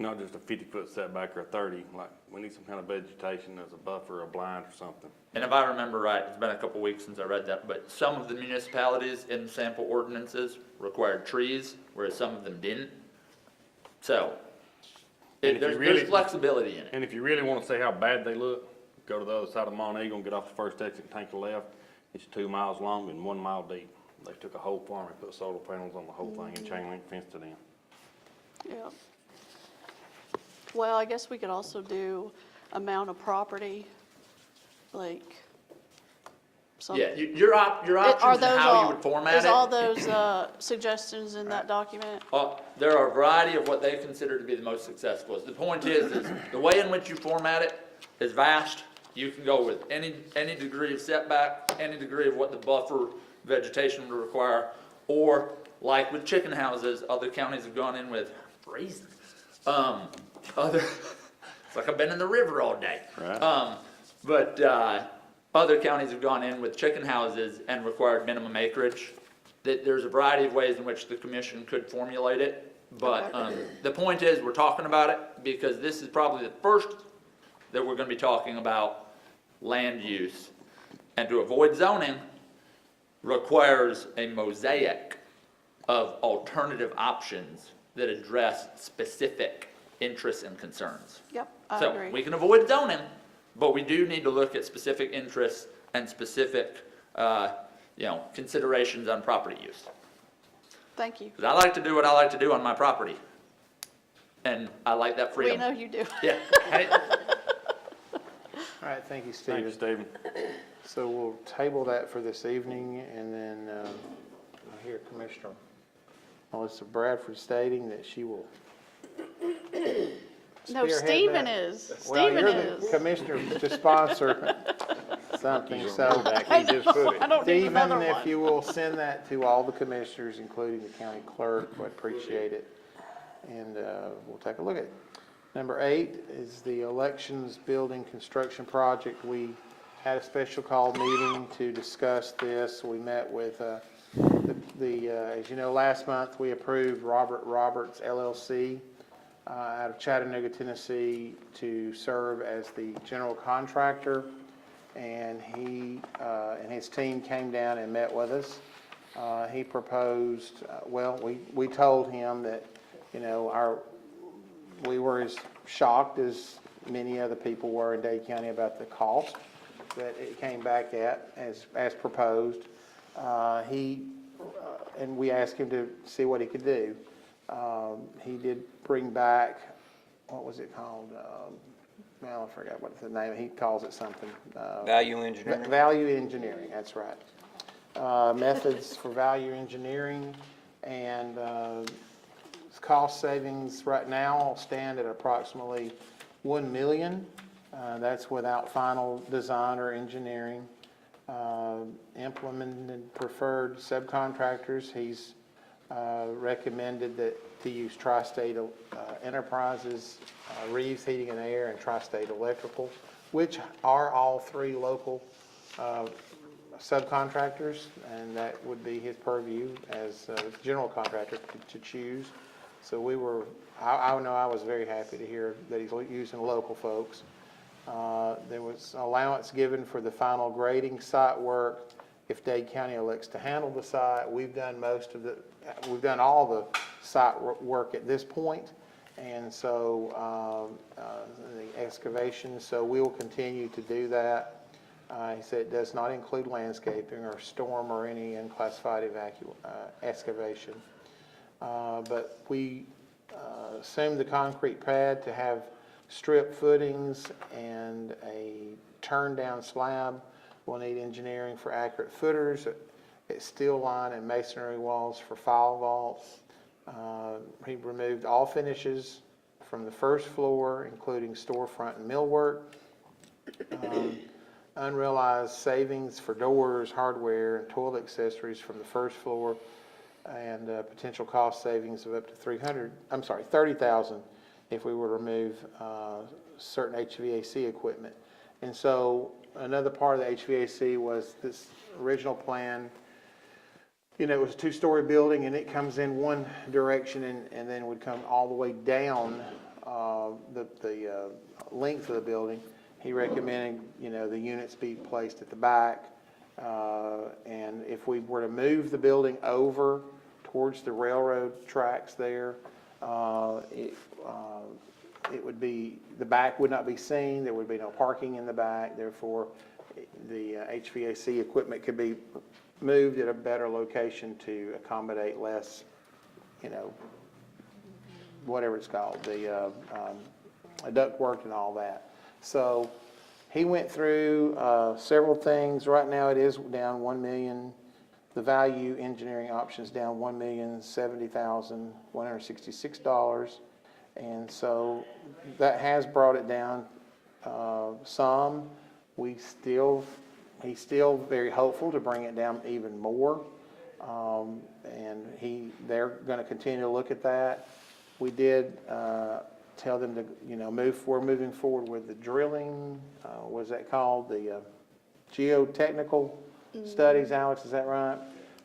not just a 50-foot setback or a 30, like, we need some kind of vegetation as a buffer, a blind or something. And if I remember right, it's been a couple weeks since I read that, but some of the municipalities in sample ordinances required trees, whereas some of them didn't. So, there's flexibility in it. And if you really wanna see how bad they look, go to the other side of Mont Eagle and get off the first exit and take a left. It's 2 miles long and 1 mile deep. They took a whole farm and put solar panels on the whole thing and chain link fenced it in. Yeah. Well, I guess we could also do amount of property, like some. Yeah, your Are options those and how all- you would format Is all it. those suggestions in that document? There are a variety of what they consider to be the most successful. The point is the way in which you format it is vast. You can go with any degree of setback, any degree of what the buffer vegetation would require, or like with chicken houses, other counties have gone in with raisins. It's like I've been in the river all day. Right. But other counties have gone in with chicken houses and required minimum acreage. That there's a variety of ways in which the commission could formulate it, but, the point is, we're talking about it because this is probably the first that we're gonna be talking about land use. And to avoid zoning requires a mosaic of alternative options that address specific interests and concerns. Yep, I So agree. we can avoid zoning, but we do need to look at specific interests and specific, considerations on property use. Thank you. Because I like to do what I like to do on my property. And I like that We freedom. know you do. Yeah. Hey, All right, thank you, Thank you, Stephen. Stephen. So we'll table that for this evening, and then I hear Commissioner Melissa Bradford stating that she will No, spearhead Stephen that. is. Well, Stephen you're the is. commissioner to sponsor something, so I don't need Stephen, another if one. you will send that to all the commissioners, including the county clerk, I'd appreciate it. And we'll take a look at it. Number 8 is the elections building construction project. We had a special call meeting to discuss this. We met with as you know, last month, we approved Robert Roberts LLC out of Chattanooga, Tennessee, to serve as the general contractor. And he and his team came down and met with us. He proposed, we told him that, we were as shocked as many other people were in Dade County about the cost that it came back at as proposed. And we asked him to see what he could do. He did bring back, what was it called? I forgot what the name, he calls it something. Value engineering. Value engineering, that's right. Methods for value engineering, and cost savings right now stand at approximately $1 million. That's without final design or engineering. Implemented preferred subcontractors, he's recommended that to use Tri-State Enterprises, Reeves Heating and Air, and Tri-State Electrical, which are all 3 local subcontractors, and that would be his purview as general contractor to choose. So I know I was very happy to hear that he's using local folks. There was allowance given for the final grading site work if Dade County elects to handle the site. We've done all the site work at this point, and so the excavation, so we will continue to do that. He said it does not include landscaping or storm or any unclassified excavation. But we assumed the concrete pad to have strip footings and a turn-down slab. We'll need engineering for accurate footers at steel line and masonry walls for file vaults. He removed all finishes from the first floor, including storefront and millwork. Unrealized savings for doors, hardware, and toilet accessories from the first floor, and potential cost savings of up to $30,000 if we were to remove certain HVAC equipment. And so another part of the HVAC was this original plan. It was a 2-story building, and it comes in one direction and then would come all the way down the length of the building. He recommended, the units be placed at the back. And if we were to move the building over towards the railroad tracks there, it would be, the back would not be seen. There would be no parking in the back. Therefore, the HVAC equipment could be moved at a better location to accommodate less, whatever it's called, the ductwork and all that. So he went through several things. Right now it is down $1 million. The value engineering option is down $1,070,166. And so that has brought it down some. He's still very hopeful to bring it down even more. And they're going to continue to look at that. We did tell them to, we're moving forward with the drilling, what is that called? The geotechnical studies. Alex, is that right?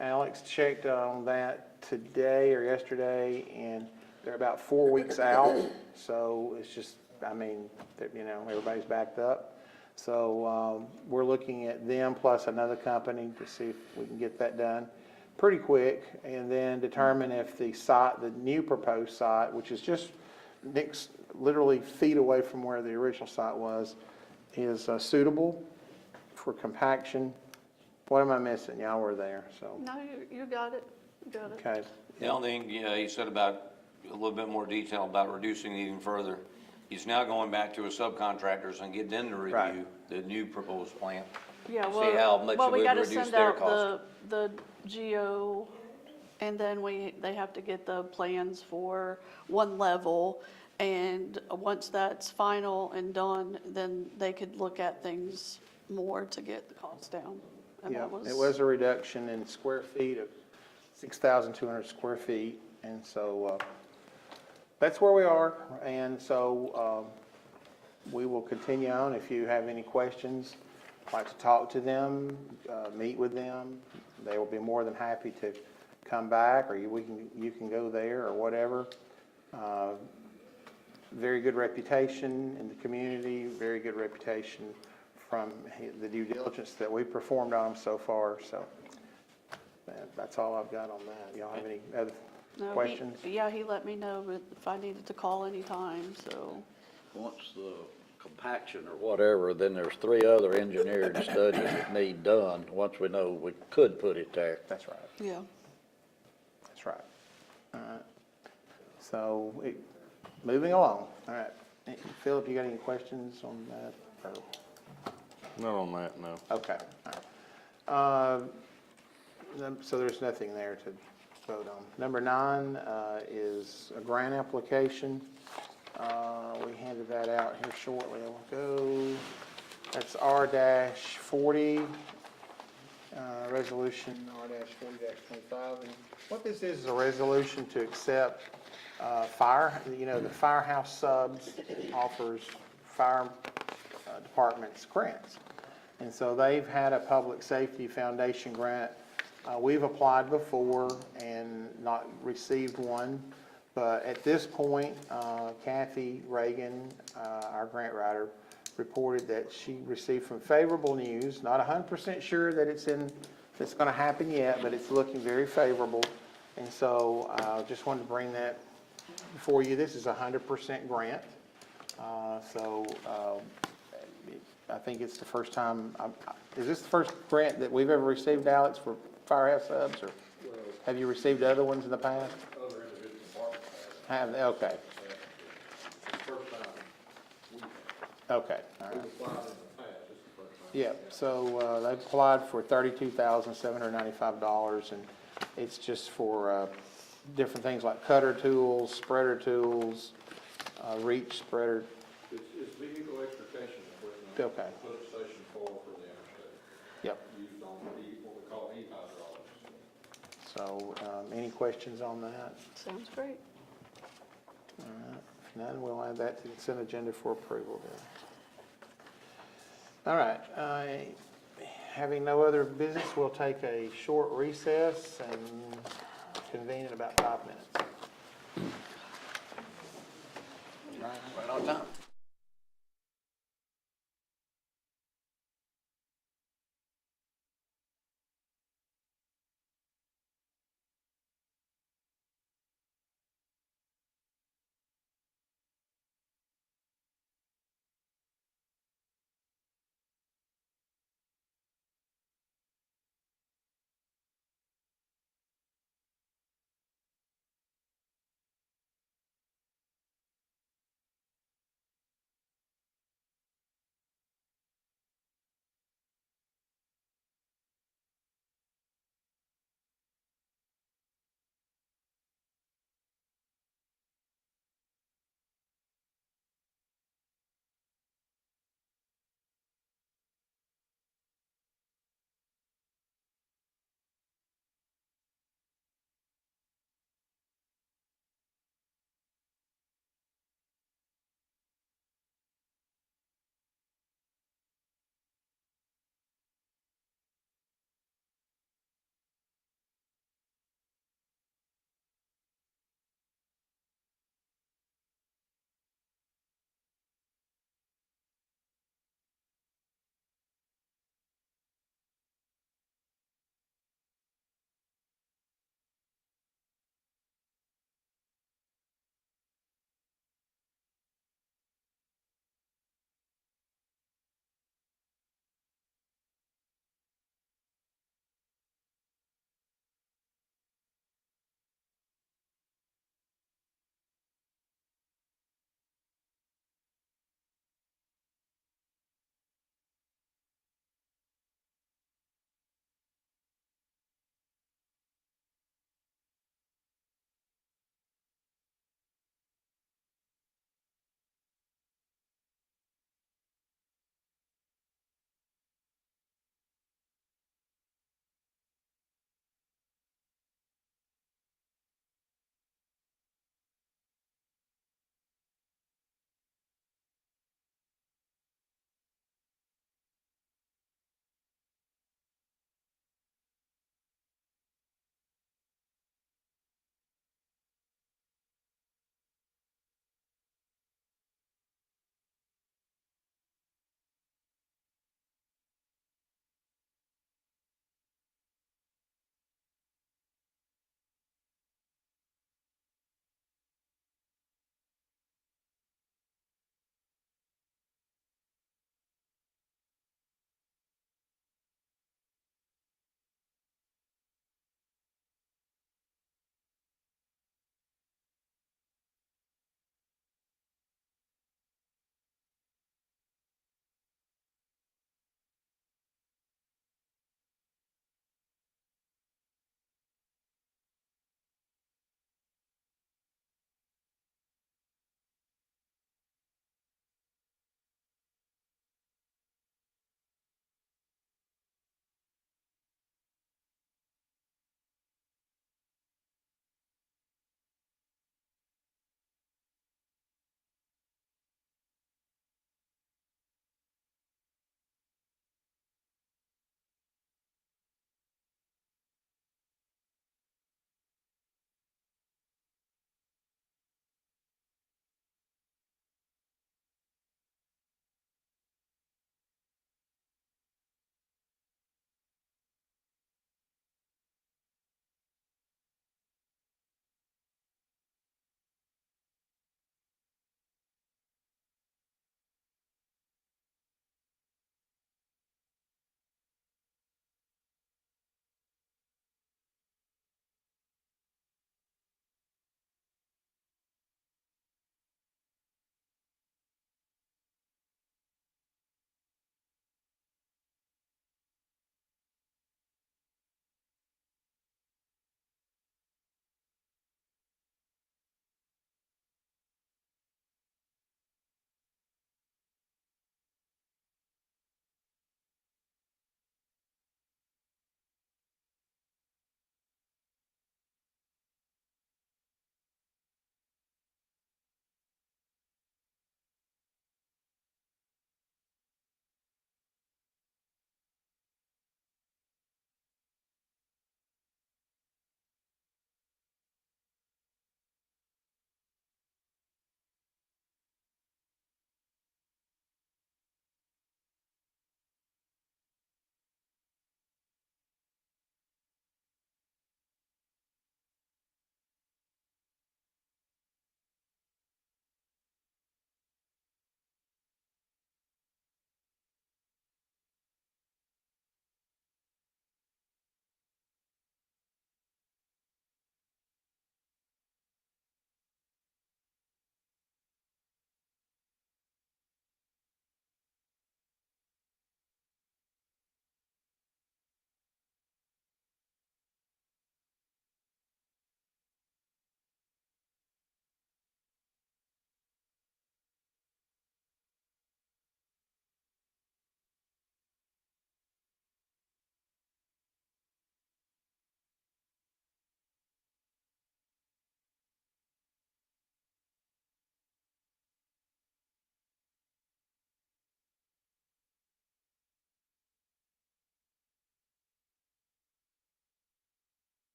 Alex checked on that today or yesterday, and they're about 4 weeks out. So it's just, I mean, everybody's backed up. So we're looking at them plus another company to see if we can get that done pretty quick, and then determine if the site, the new proposed site, which is just next, literally feet away from where the original site was, is suitable for compaction. What am I missing? Y'all were there, so, No, you got it, you got it. okay. The only thing, he said about, a little bit more detail about reducing it even further. He's now going back to his subcontractors and getting them to Right. review the new proposed plan. Yeah, See well, how much it we would gotta reduce send their out cost. the geo, and then they have to get the plans for one level. And once that's final and done, then they could look at things more to get the cost down. And Yeah, that it was a reduction in square feet of 6,200 square feet, and so that's where we are. And so we will continue on. If you have any questions, like to talk to them, meet with them, they will be more than happy to come back, or you can go there or whatever. Very good reputation in the community, very good reputation from the due diligence that we performed on them so far. So that's all I've got on that. Y'all have any other No, questions? Yeah, he let me know if I needed to call anytime, so. Once the compaction or whatever, then there's 3 other engineered studies that need done, once we know we could put it there. That's right. Yeah. That's right. All right. So, moving along. All right. Philip, you got any questions on that? Or- Not on that, no. Okay. All right. So there's nothing there to vote on. Number 9 is a grant application. We handed that out here shortly ago. That's R-40, resolution R-40-25. And what this is a resolution to accept the firehouse subs offers fire departments grants. And so they've had a public safety foundation grant. We've applied before and not received one. But at this point, Kathy Reagan, our grant writer, reported that she received some favorable news. Not 100% sure that it's going to happen yet, but it's looking very favorable. And so I just wanted to bring that before you. This is a 100% grant. I think it's the first time. Is this the first grant that we've ever received, Alex, for firehouse subs, or have you received other ones in the past? Other individual departments Have, okay, it's the first time we've okay, all right. applied in the past, this is the first time. Yeah, so they applied for $32,795, and it's just for different things like cutter tools, spreader tools, reach spreader. It's vehicle extrication equipment. Okay. Lift station 4 for the interstate, Yep. used on what we call e-hydraulics. So any questions on that? Sounds great. All right, if none, we'll add that to the consent agenda for approval then. All right, having no other business, we'll take a short recess and convene in about 5 minutes. Right on time.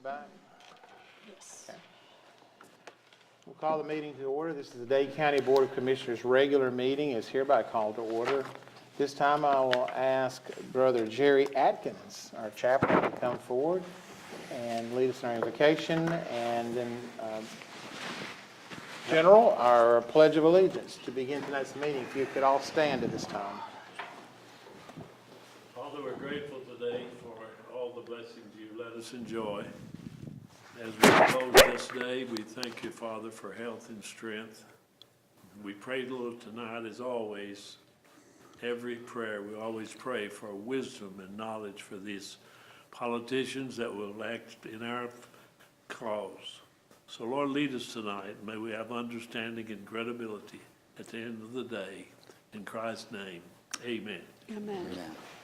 back? Yes. We'll call the meeting to order. This is the Dade County Board of Commissioners' regular meeting is hereby called to order. This time I will ask Brother Jerry Atkins, our chaplain, to come forward and lead us in our invocation, and then General, our Pledge of Allegiance to begin tonight's meeting. If you could all stand at this time. Father, we're grateful today for all the blessings you let us enjoy. As we close this day, we thank you, Father, for health and strength. We pray, Lord, tonight, as always, every prayer, we always pray for wisdom and knowledge for these politicians that will act in our cause. So, Lord, lead us tonight. May we have understanding and credibility at the end of the day. In Christ's name, amen. Amen.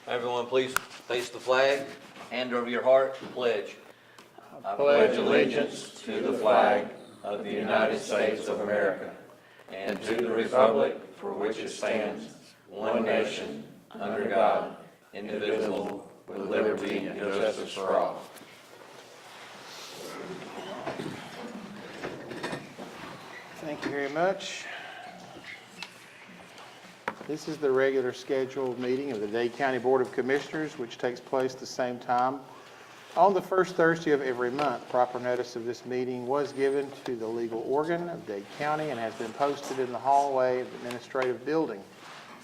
Everyone, please face the flag, hand over your heart, and pledge. I pledge allegiance to the flag of the United States of America and to the republic for which it stands, one nation, under God, indivisible, with liberty and justice for all. Thank you very much. This is the regular scheduled meeting of the Dade County Board of Commissioners, which takes place the same time on the first Thursday of every month. Proper notice of this meeting was given to the legal organ of Dade County and has been posted in the hallway of the administrative building.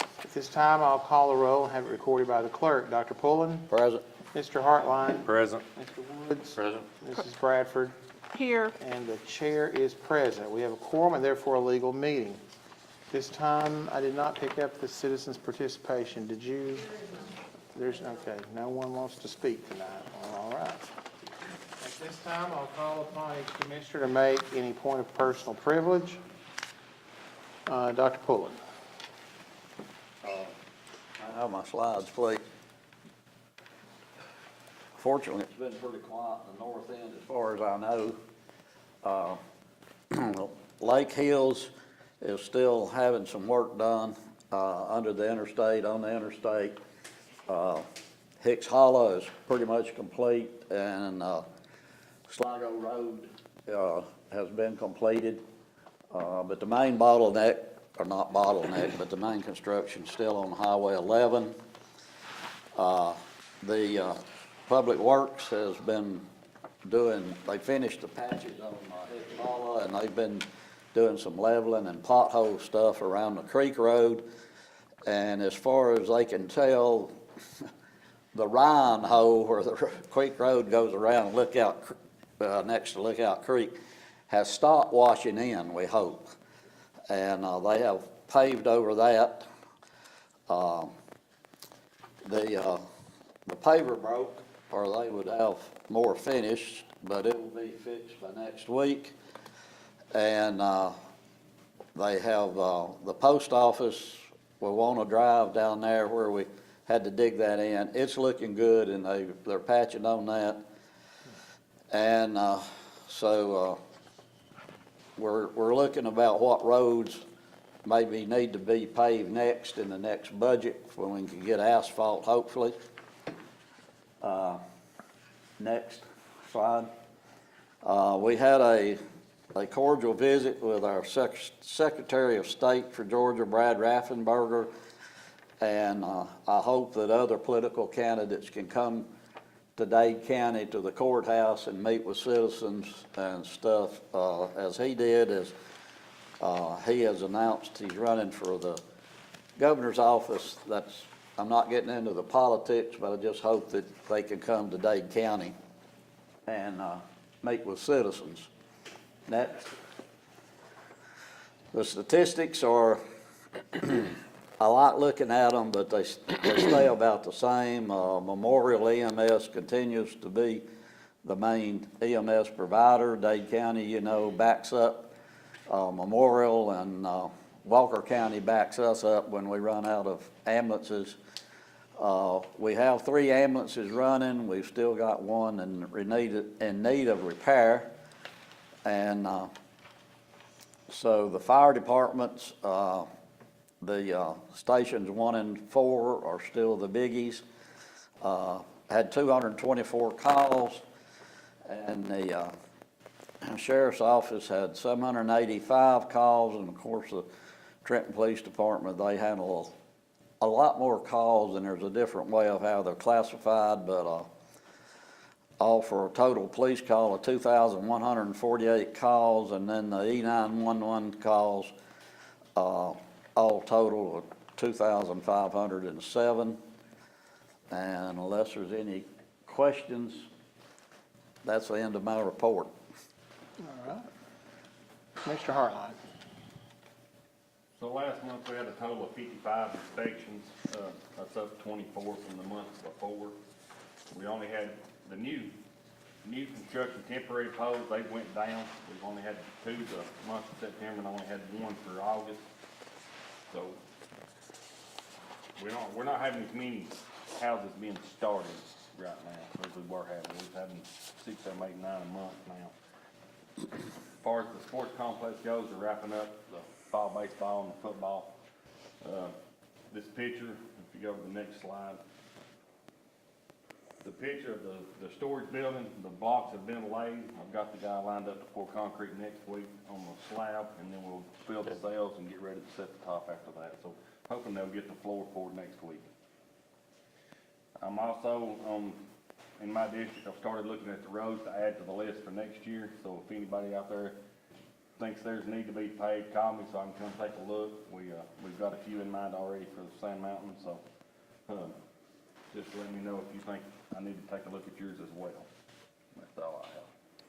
At this time, I'll call the roll and have it recorded by the clerk. Dr. Pullen? Present. Mr. Hartline? Present. Mr. Woods? Present. Mrs. Bradford? Here. And the chair is present. We have a quorum and therefore a legal meeting. This time, I did not pick up the citizens' participation. Did you? There's, okay, no one wants to speak tonight. All right. At this time, I'll call upon each commissioner to make any point of personal privilege. Dr. Pullen. I have my slides, please. Fortunately, it's been pretty quiet in the north end as far as I know. Lake Hills is still having some work done under the interstate, on the interstate. Hicks Hollow is pretty much complete, and Sligo Road has been completed. But the main bottleneck, or not bottleneck, but the main construction still on Highway 11. The Public Works has been doing, they finished the patches on Hicks Hollow, and they've been doing some leveling and pothole stuff around the creek road. And as far as they can tell, the Rhine hole where the creek road goes around Lookout, next to Lookout Creek, has stopped washing in, we hope. And they have paved over that. The paver broke, or they would have more finished, but it will be fixed by next week. And they have the post office. We want to drive down there where we had to dig that in. It's looking good, and they're patching on that. And so we're looking about what roads maybe need to be paved next in the next budget when we can get asphalt, hopefully. Next slide. We had a cordial visit with our Secretary of State for Georgia, Brad Raffensperger, and I hope that other political candidates can come to Dade County to the courthouse and meet with citizens and stuff, as he did, as he has announced he's running for the governor's office. I'm not getting into the politics, but I just hope that they can come to Dade County and meet with citizens. Next. The statistics are, I like looking at them, but they stay about the same. Memorial EMS continues to be the main EMS provider. Dade County, backs up Memorial, and Walker County backs us up when we run out of ambulances. We have 3 ambulances running. We've still got one in need of repair. And so the fire departments, the stations 1 and 4 are still the biggies. Had 224 calls, And the sheriff's office had 785 calls, and of course, the Trenton Police Department, they handle a lot more calls, and there's a different way of how they're classified, but all for a total police call of 2,148 calls, and then the E911 calls, all total of 2,507. And unless there's any questions, that's the end of my report. All right. Commissioner Hartline. So last month, we had a total of 55 inspections. That's up 24 from the month before. We only had the new construction temporary poles, they went down. We've only had 2 the month of September and only had 1 for August. So we're not having as many houses being started right now as we were having. We're having 6, 7, 8, 9 a month now. As far as the sports complex goes, they're wrapping up the fall baseball and the football. This picture, if you go to the next slide, the picture of the storage building, the blocks have been laid. I've got the guy lined up to pour concrete next week on the slab, and then we'll fill the cells and get ready to set the top after that. So hoping they'll get the floor poured next week. I'm also, in my district, I've started looking at the roads to add to the list for next year. So if anybody out there thinks there's need to be paved, call me so I can come take a look. We've got a few in mind already for the Sand Mountain, so just let me know if you think I need to take a look at yours as well. That's all I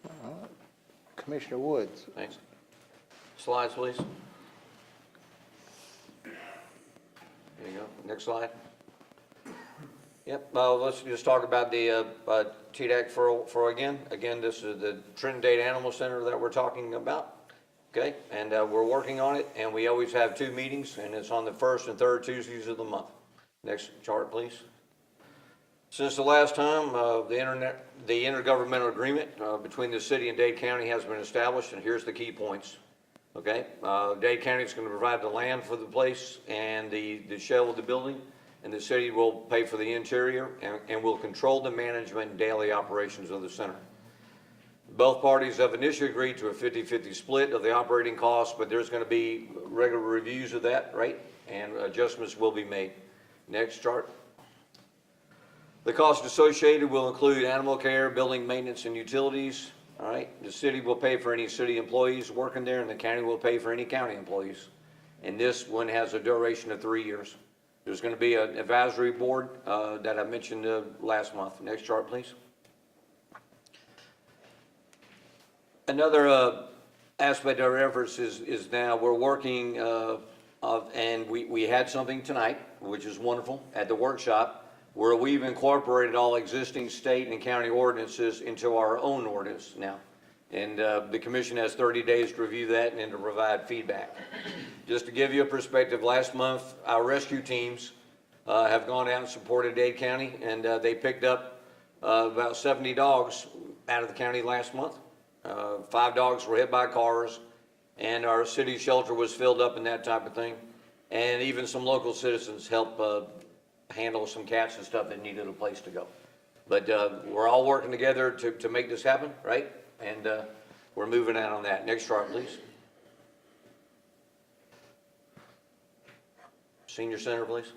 have. All right. Commissioner Woods. Thanks. Slides, please. There you go. Next slide. Yep, let's just talk about the TDAC for again. Again, this is the Trenton Dade Animal Center that we're talking about. Okay, and we're working on it, and we always have 2 meetings, and it's on the 1st and 3rd Tuesdays of the month. Next chart, please. Since the last time, the intergovernmental agreement between the city and Dade County has been established, and here's the key points. Okay, Dade County is going to provide the land for the place and the shell of the building, and the city will pay for the interior and will control the management and daily operations of the center. Both parties have initially agreed to a 50-50 split of the operating costs, but there's going to be regular reviews of that, right? And adjustments will be made. Next chart. The costs associated will include animal care, building maintenance, and utilities. All right, the city will pay for any city employees working there, and the county will pay for any county employees. And this one has a duration of 3 years. There's going to be an advisory board that I mentioned last month. Next chart, please. Another aspect of our efforts is now we're working, and we had something tonight, which is wonderful, at the workshop, where we've incorporated all existing state and county ordinances into our own ordinance now. And the commission has 30 days to review that and then to provide feedback. Just to give you a perspective, last month, our rescue teams have gone out and supported Dade County, and they picked up about 70 dogs out of the county last month. 5 dogs were hit by cars, and our city shelter was filled up and that type of thing. And even some local citizens helped handle some cats and stuff that needed a place to go. But we're all working together to make this happen, right? And we're moving out on that. Next chart, please. Senior Center, please.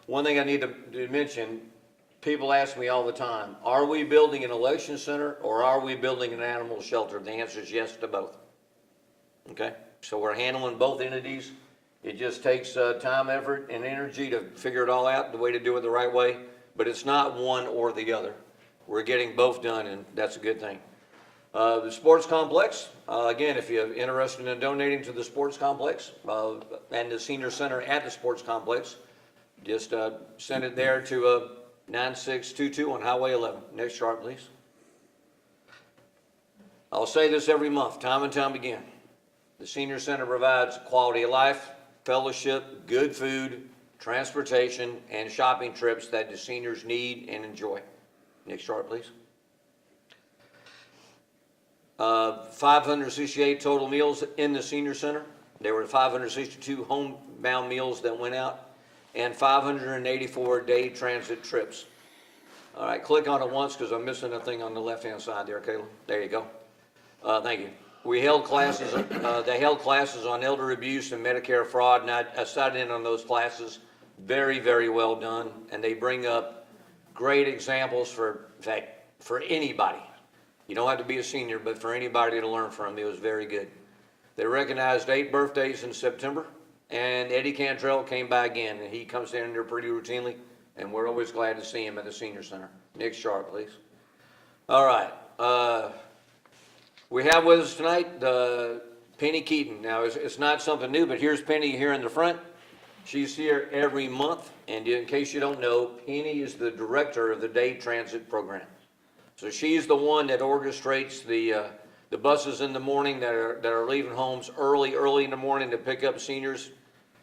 One thing I need to mention, people ask me all the time, are we building an election center or are we building an animal shelter? The answer is yes to both. Okay? So we're handling both entities. It just takes time, effort, and energy to figure it all out, the way to do it the right way. But it's not one or the other. We're getting both done, and that's a good thing. The sports complex, again, if you're interested in donating to the sports complex and the senior center at the sports complex, just send it there to 9622 on Highway 11. Next chart, please. I'll say this every month, time and time again. The senior center provides quality of life, fellowship, good food, transportation, and shopping trips that the seniors need and enjoy. Next chart, please. 568 total meals in the senior center. There were 562 homebound meals that went out and 584 day transit trips. All right, click on it once, because I'm missing a thing on the left-hand side there, Caleb. There you go. Thank you. We held classes, they held classes on elder abuse and Medicare fraud, and I sat in on those classes. Very, very well done, and they bring up great examples for, in fact, for anybody. You don't have to be a senior, but for anybody to learn from, it was very good. They recognized 8 birthdays in September, and Eddie Cantrell came by again, and he comes down there pretty routinely, and we're always glad to see him at the senior center. Nick Sharp, please. All right, we have with us tonight, Penny Keaton. Now, it's not something new, but here's Penny here in the front. She's here every month, and in case you don't know, Penny is the director of the Dade Transit Program. So she's the one that orchestrates the buses in the morning that are leaving homes early in the morning to pick up seniors,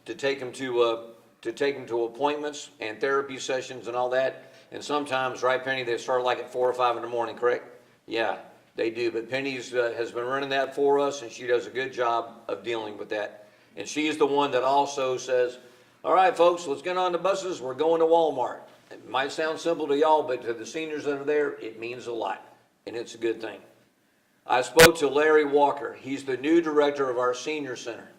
to take them to appointments and therapy sessions and all that. And sometimes, right, Penny, they start like at 4 or 5 in the morning, correct? Yeah, they do. But Penny's has been running that for us, and she does a good job of dealing with that. And she's the one that also says, all right, folks, let's get on the buses. We're going to Walmart. It might sound simple to y'all, but to the seniors that are there, it means a lot, and it's a good thing. I spoke to Larry Walker. He's the new director of our senior center.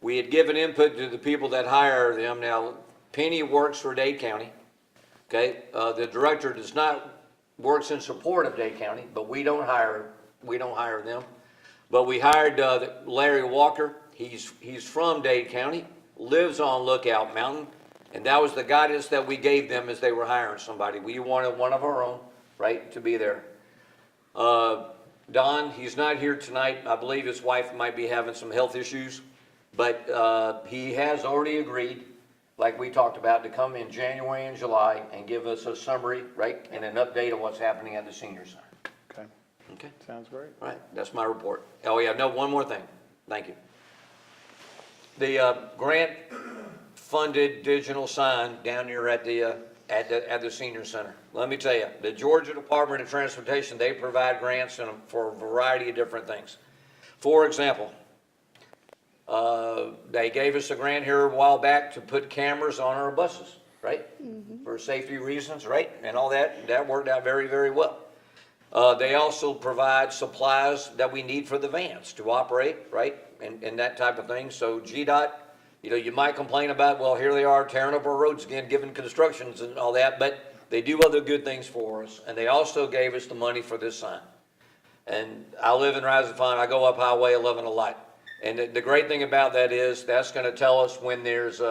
We had given input to the people that hire them. Now, Penny works for Dade County. Okay, the director does not works in support of Dade County, but we don't hire them. But we hired Larry Walker. He's from Dade County, lives on Lookout Mountain, and that was the guidance that we gave them as they were hiring somebody. We wanted one of our own, right, to be there. Don, he's not here tonight. I believe his wife might be having some health issues, but he has already agreed, like we talked about, to come in January and July and give us a summary, right, and an update of what's happening at the senior center. Okay, Okay, sounds great. all right, that's my report. Oh yeah, no, one more thing. Thank you. The grant-funded digital sign down here at the senior center. Let me tell you, the Georgia Department of Transportation, they provide grants for a variety of different things. For example, they gave us a grant here a while back to put cameras on our buses, right? For safety reasons, right? And all that. That worked out very, very well. They also provide supplies that we need for the vans to operate, right? And that type of thing. So GDOT, you know, you might complain about, well, here they are tearing up our roads again, giving constructions and all that, but they do other good things for us. And they also gave us the money for this sign. And I live in Rising Fine. I go up Highway 11 a lot. And the great thing about that is that's going to tell us when there's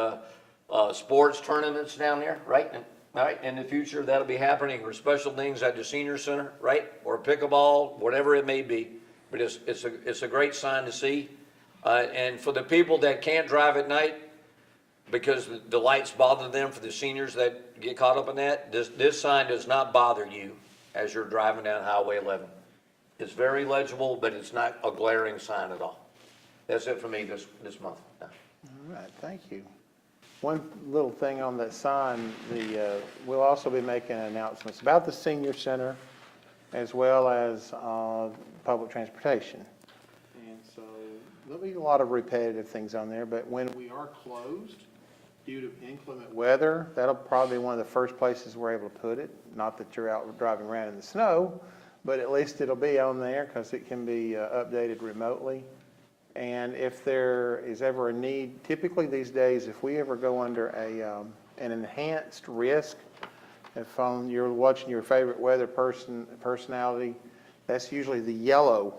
sports tournaments down there, right? And, all right, in the future, that'll be happening, or special things at the senior center, right? Or pickleball, whatever it may be. But it's a great sign to see. And for the people that can't drive at night because the lights bother them, for the seniors that get caught up in that, this sign does not bother you as you're driving down Highway 11. It's very legible, but it's not a glaring sign at all. That's it for me this month. All right, thank you. One little thing on that sign, we'll also be making announcements about the senior center as well as public transportation. And so there'll be a lot of repetitive things on there, but when we are closed due to inclement weather, that'll probably be one of the first places we're able to put it. Not that you're out driving around in the snow, but at least it'll be on there because it can be updated remotely. And if there is ever a need, typically these days, if we ever go under an enhanced risk, if you're watching your favorite weather personality, that's usually the yellow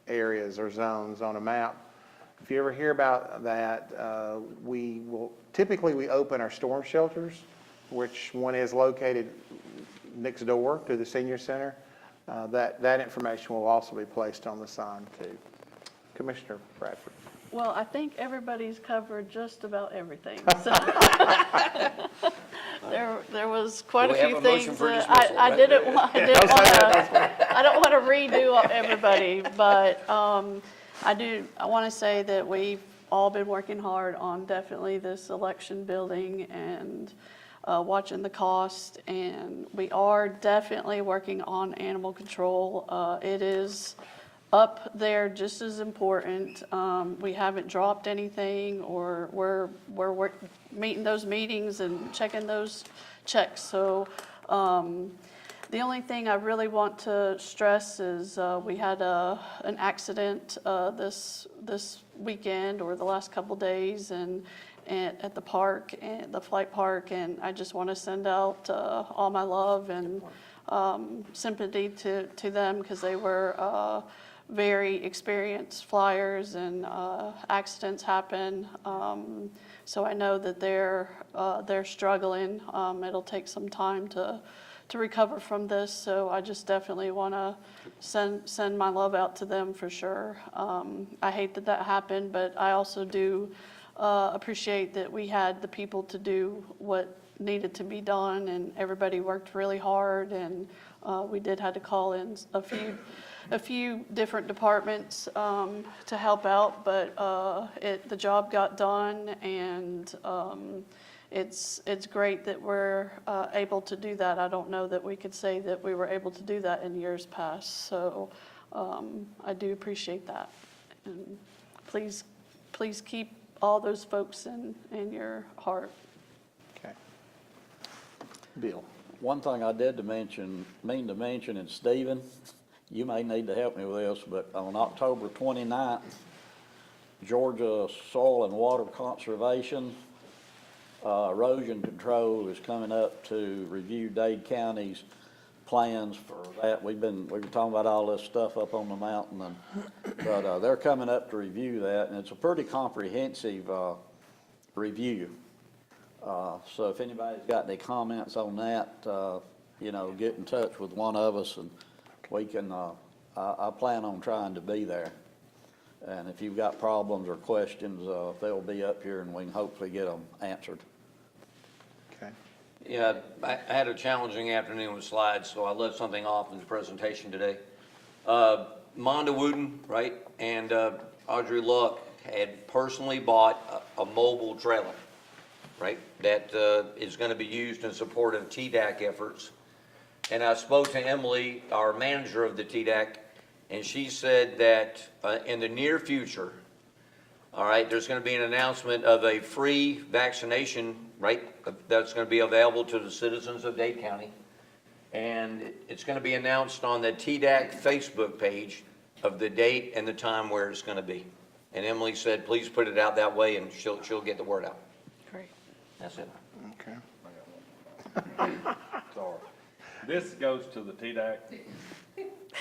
areas or zones on a map. If you ever hear about that, we typically open our storm shelters, which one is located next door to the senior center. That information will also be placed on the sign too. Commissioner Bradford. Well, I think everybody's covered just about everything. So there was quite a Do we have few a motion things for that dismissal, I right? didn't want to redo everybody, but I want to say that we've all been working hard on definitely this election building and watching the cost, and we are definitely working on animal control. It is up there just as important. We haven't dropped anything, or we're meeting those meetings and checking those checks. So The only thing I really want to stress is we had an accident this weekend or the last couple days and at the park, and the flight park, and I just want to send out all my love and sympathy to them because they were very experienced flyers and accidents happen. So I know that they're struggling. It'll take some time to recover from this, so I just definitely want to send my love out to them for sure. I hate that happened, but I also do appreciate that we had the people to do what needed to be done, and everybody worked really hard, and we did have to call in a few different departments to help out, but the job got done, and it's great that we're able to do that. I don't know that we could say that we were able to do that in years past, so I do appreciate that. And please keep all those folks in your heart. Okay. Bill? One thing I did mean to mention, and Stephen, you may need to help me with this, but on October 29th, Georgia Soil and Water Conservation Erosion Control is coming up to review Dade County's plans for that. We were talking about all this stuff up on the mountain, but they're coming up to review that, and it's a pretty comprehensive review. So if anybody's got any comments on that, get in touch with one of us, and we can, I plan on trying to be there. And if you've got problems or questions, they'll be up here and we can hopefully get them answered. Okay. Yeah, I had a challenging afternoon with slides, so I left something off in the presentation today. Monda Wooten, right, and Audrey Luck had personally bought a mobile trailer, right, that is going to be used in support of TDAC efforts. And I spoke to Emily, our manager of the TDAC, and she said that in the near future, all right, there's going to be an announcement of a free vaccination, right, that's going to be available to the citizens of Dade County. And it's going to be announced on the TDAC Facebook page of the date and the time where it's going to be. And Emily said, please put it out that way, and she'll get the word out. Great. That's it. Okay. Sorry. This goes to the TDAC.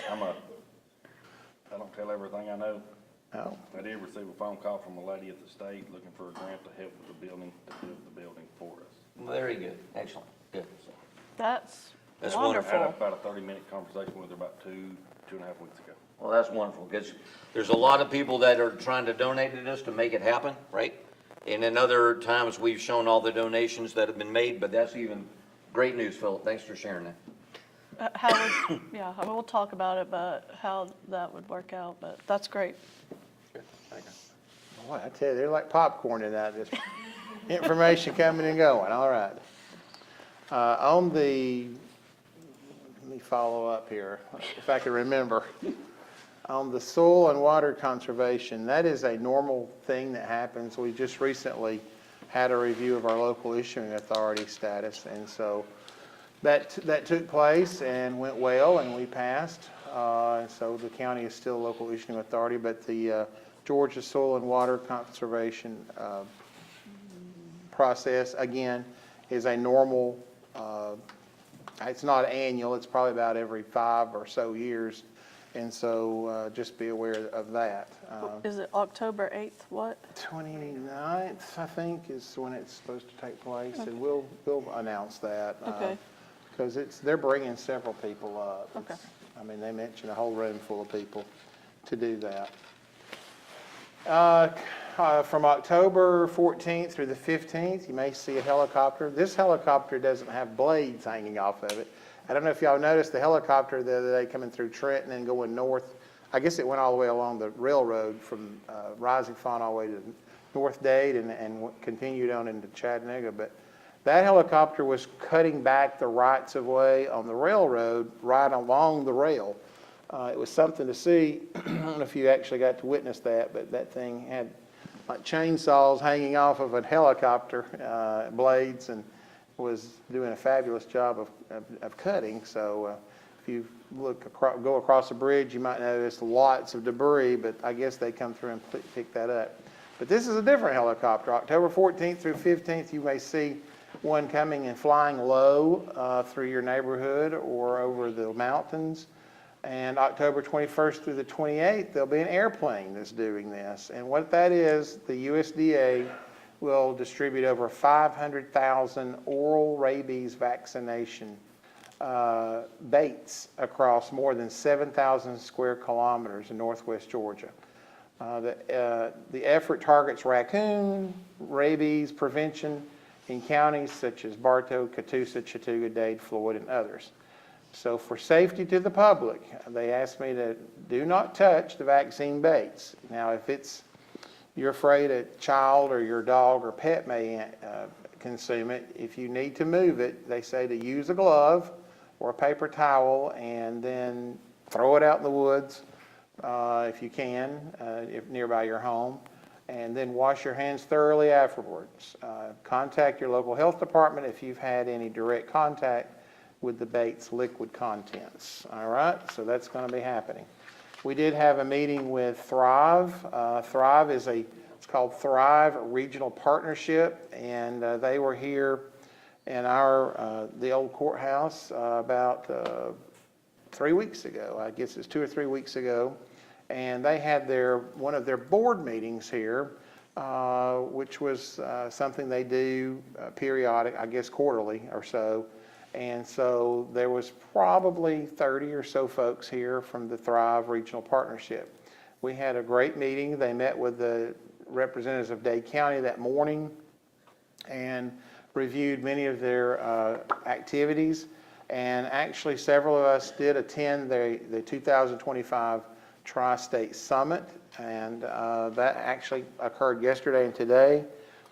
I don't tell everything I know. Oh, I did receive a phone call from a lady at the state looking for a grant to help with the building, to build the building for us. Very good. Excellent. Good. That's That's I had wonderful. about a 30-minute conversation with her about two and a half weeks ago. Well, that's wonderful, because there's a lot of people that are trying to donate to this to make it happen, right? And in other times, we've shown all the donations that have been made, but that's even great news, Philip. Thanks for sharing that. Yeah, we'll talk about it, but how that would work out, but that's great. boy, I tell you, they're like popcorn in that, just information coming and going, all right. Let me follow up here, if I can remember. On the soil and water conservation, that is a normal thing that happens. We just recently had a review of our local issuing authority status, and so that took place and went well, and we passed. So the county is still a local issuing authority, but the Georgia Soil and Water Conservation process, again, is a normal, it's not annual, it's probably about every 5 or so years. And so just be aware of that. Is it October 8th, what? 29th, I think, is when it's supposed to take place, and we'll announce that. Okay. Because they're bringing several people up. Okay. I mean, they mentioned a whole room full of people to do that. From October 14th through the 15th, you may see a helicopter. This helicopter doesn't have blades hanging off of it. I don't know if y'all noticed the helicopter the other day coming through Trenton and going north. I guess it went all the way along the railroad from Rising Fawn all the way to North Dade and continued on into Chattanooga. But that helicopter was cutting back the rights of way on the railroad right along the rail. It was something to see. I don't know if you actually got to witness that, but that thing had like chainsaws hanging off of a helicopter blades, and was doing a fabulous job of cutting. So if you go across the bridge, you might notice lots of debris, but I guess they come through and pick that up. But this is a different helicopter. October 14th through 15th, you may see one coming and flying low through your neighborhood or over the mountains. And October 21st through the 28th, there'll be an airplane that's doing this. And what that is, the USDA will distribute over 500,000 oral rabies vaccination baits across more than 7,000 square kilometers in northwest Georgia. The effort targets raccoon rabies prevention in counties such as Bartow, Catoosa, Chattooga, Dade, Floyd, and others. So for safety to the public, they asked me to do not touch the vaccine baits. Now, if you're afraid a child or your dog or pet may consume it, if you need to move it, they say to use a glove or a paper towel and then throw it out in the woods if you can, if nearby your home, and then wash your hands thoroughly afterwards. Contact your local health department if you've had any direct contact with the bait's liquid contents. All right, so that's going to be happening. We did have a meeting with Thrive. Thrive is it's called Thrive Regional Partnership, and they were here in the old courthouse about 3 weeks ago. I guess it's 2 or 3 weeks ago, and they had one of their board meetings here, which was something they do periodic, I guess quarterly or so. And so there was probably 30 or so folks here from the Thrive Regional Partnership. We had a great meeting. They met with the representatives of Dade County that morning and reviewed many of their activities. And actually several of us did attend the 2025 Tri-State Summit, and that actually occurred yesterday and today.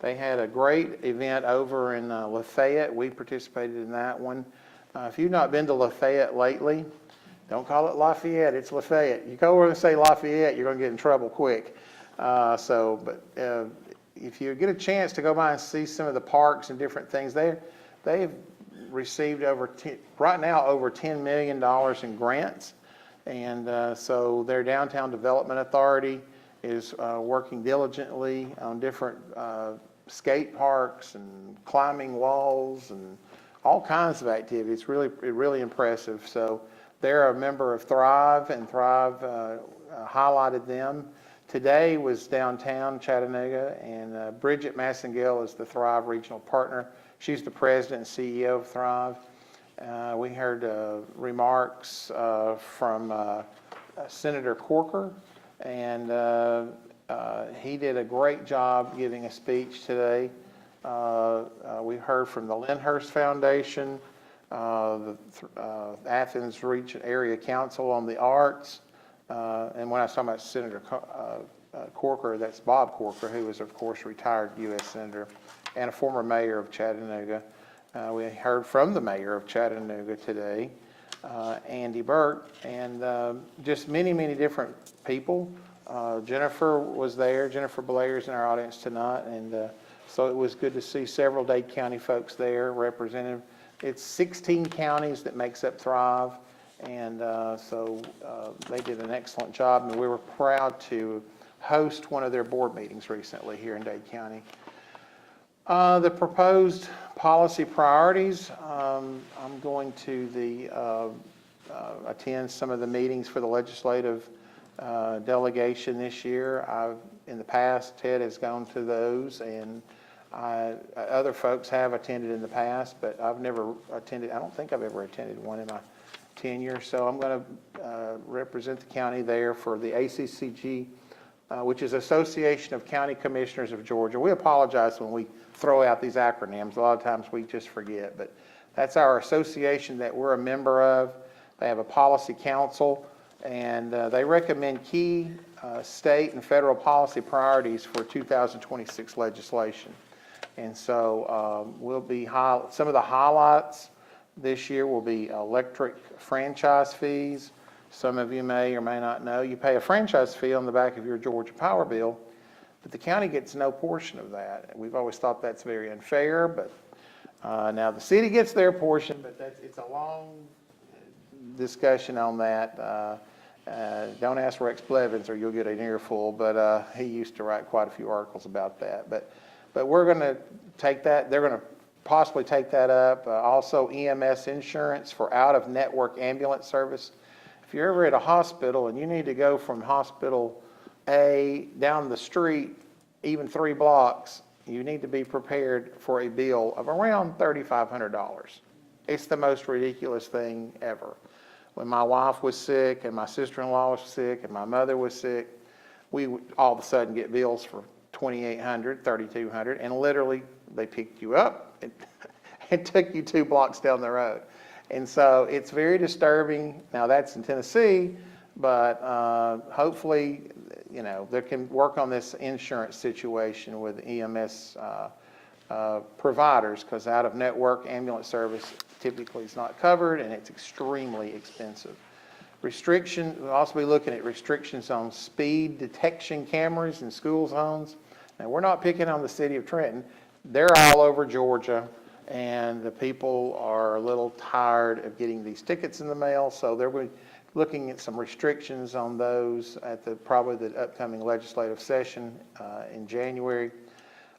They had a great event over in Lafayette. We participated in that one. If you've not been to Lafayette lately, don't call it Lafayette, it's Lafayette. You go over and say Lafayette, you're going to get in trouble quick. If you get a chance to go by and see some of the parks and different things, they've received right now over $10 million in grants. And so their Downtown Development Authority is working diligently on different skate parks and climbing walls and all kinds of activities. Really impressive. So they're a member of Thrive, and Thrive highlighted them. Today was downtown Chattanooga, and Bridget Massengale is the Thrive Regional Partner. She's the president and CEO of Thrive. We heard remarks from Senator Corker, and he did a great job giving a speech today. We heard from the Lyndhurst Foundation, the Athens Region Area Council on the Arts, and when I was talking about Senator Corker, that's Bob Corker, who is, of course, retired U.S. Senator and a former mayor of Chattanooga. We heard from the mayor of Chattanooga today, Andy Burke, and just many, many different people. Jennifer was there. Jennifer Blair's in our audience tonight, and so it was good to see several Dade County folks there represented. It's 16 counties that makes up Thrive, and so they did an excellent job, and we were proud to host one of their board meetings recently here in Dade County. The proposed policy priorities, I'm going to attend some of the meetings for the legislative delegation this year. In the past, Ted has gone to those, and other folks have attended in the past, but I've never attended. I don't think I've ever attended one in my tenure. So I'm going to represent the county there for the ACCG, which is Association of County Commissioners of Georgia. We apologize when we throw out these acronyms. A lot of times we just forget, but that's our association that we're a member of. They have a policy council, and they recommend key state and federal policy priorities for 2026 legislation. And so some of the highlights this year will be electric franchise fees. Some of you may or may not know, you pay a franchise fee on the back of your Georgia power bill, but the county gets no portion of that. We've always thought that's very unfair, but Now, the city gets their portion, but it's a long discussion on that. Don't ask Rex Blevins or you'll get an earful, but he used to write quite a few articles about that. But we're going to take that, they're going to possibly take that up. Also EMS insurance for out-of-network ambulance service. If you're ever at a hospital and you need to go from hospital A down the street, even 3 blocks, you need to be prepared for a bill of around $3,500. It's the most ridiculous thing ever. When my wife was sick and my sister-in-law was sick and my mother was sick, we would all of a sudden get bills for $2,800, $3,200, and literally they picked you up and took you 2 blocks down the road. And so it's very disturbing. Now that's in Tennessee, but hopefully, you know, they can work on this insurance situation with EMS providers, because out-of-network ambulance service typically is not covered and it's extremely expensive. We'll also be looking at restrictions on speed detection cameras in school zones. Now, we're not picking on the city of Trenton. They're all over Georgia, and the people are a little tired of getting these tickets in the mail, so they're looking at some restrictions on those at probably the upcoming legislative session in January.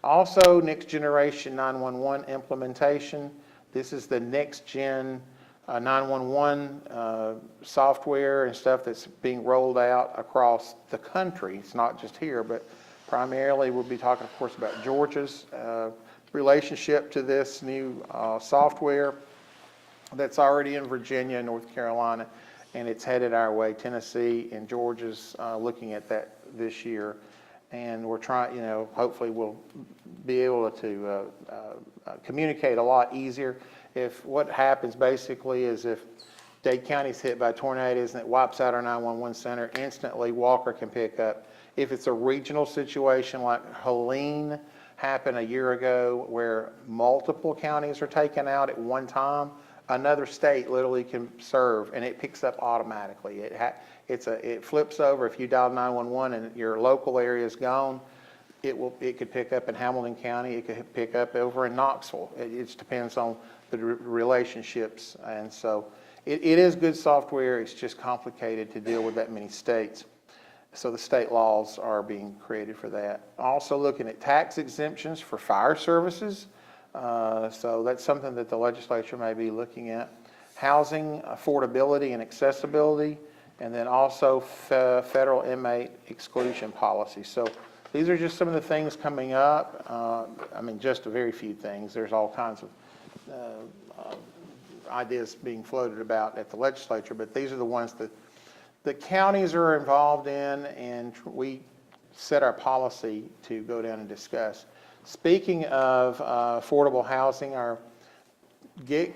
Also, next generation 911 implementation. This is the next gen 911 software and stuff that's being rolled out across the country. It's not just here, but primarily we'll be talking, of course, about Georgia's relationship to this new software that's already in Virginia and North Carolina, and it's headed our way. Tennessee and Georgia's looking at that this year, and we're trying, you know, hopefully we'll be able to communicate a lot easier. If what happens basically is if Dade County's hit by tornadoes and it wipes out our 911 center, instantly Walker can pick up. If it's a regional situation like Helene happened a year ago where multiple counties are taken out at one time, another state literally can serve and it picks up automatically. It flips over. If you dial 911 and your local area is gone, it could pick up in Hamilton County. It could pick up over in Knoxville. It just depends on the relationships. And so it is good software. It's just complicated to deal with that many states. So the state laws are being created for that. Also looking at tax exemptions for fire services. So that's something that the legislature may be looking at. Housing affordability and accessibility, and then also federal inmate exclusion policy. So these are just some of the things coming up. I mean, just a very few things. There's all kinds of ideas being floated about at the legislature, but these are the ones that the counties are involved in, and we set our policy to go down and discuss. Speaking of affordable housing, our GIC,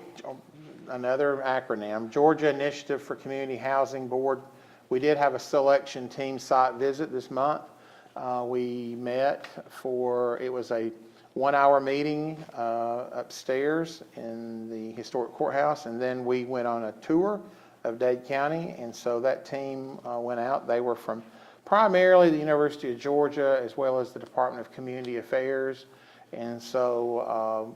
another acronym, Georgia Initiative for Community Housing Board, we did have a selection team site visit this month. We met it was a 1-hour meeting upstairs in the historic courthouse, and then we went on a tour of Dade County, and so that team went out. They were from primarily the University of Georgia as well as the Department of Community Affairs, and so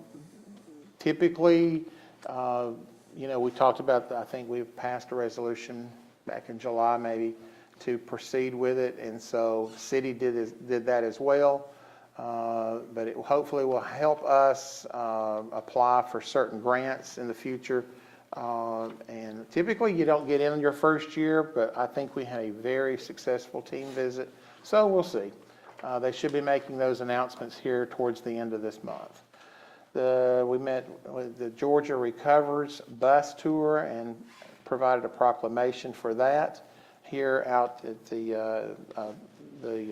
typically, you know, we talked about, I think we passed a resolution back in July maybe to proceed with it, and so the city did that as well. But it hopefully will help us apply for certain grants in the future. And typically you don't get in your first year, but I think we had a very successful team visit, so we'll see. They should be making those announcements here towards the end of this month. We met with the Georgia Recovers bus tour and provided a proclamation for that here out at the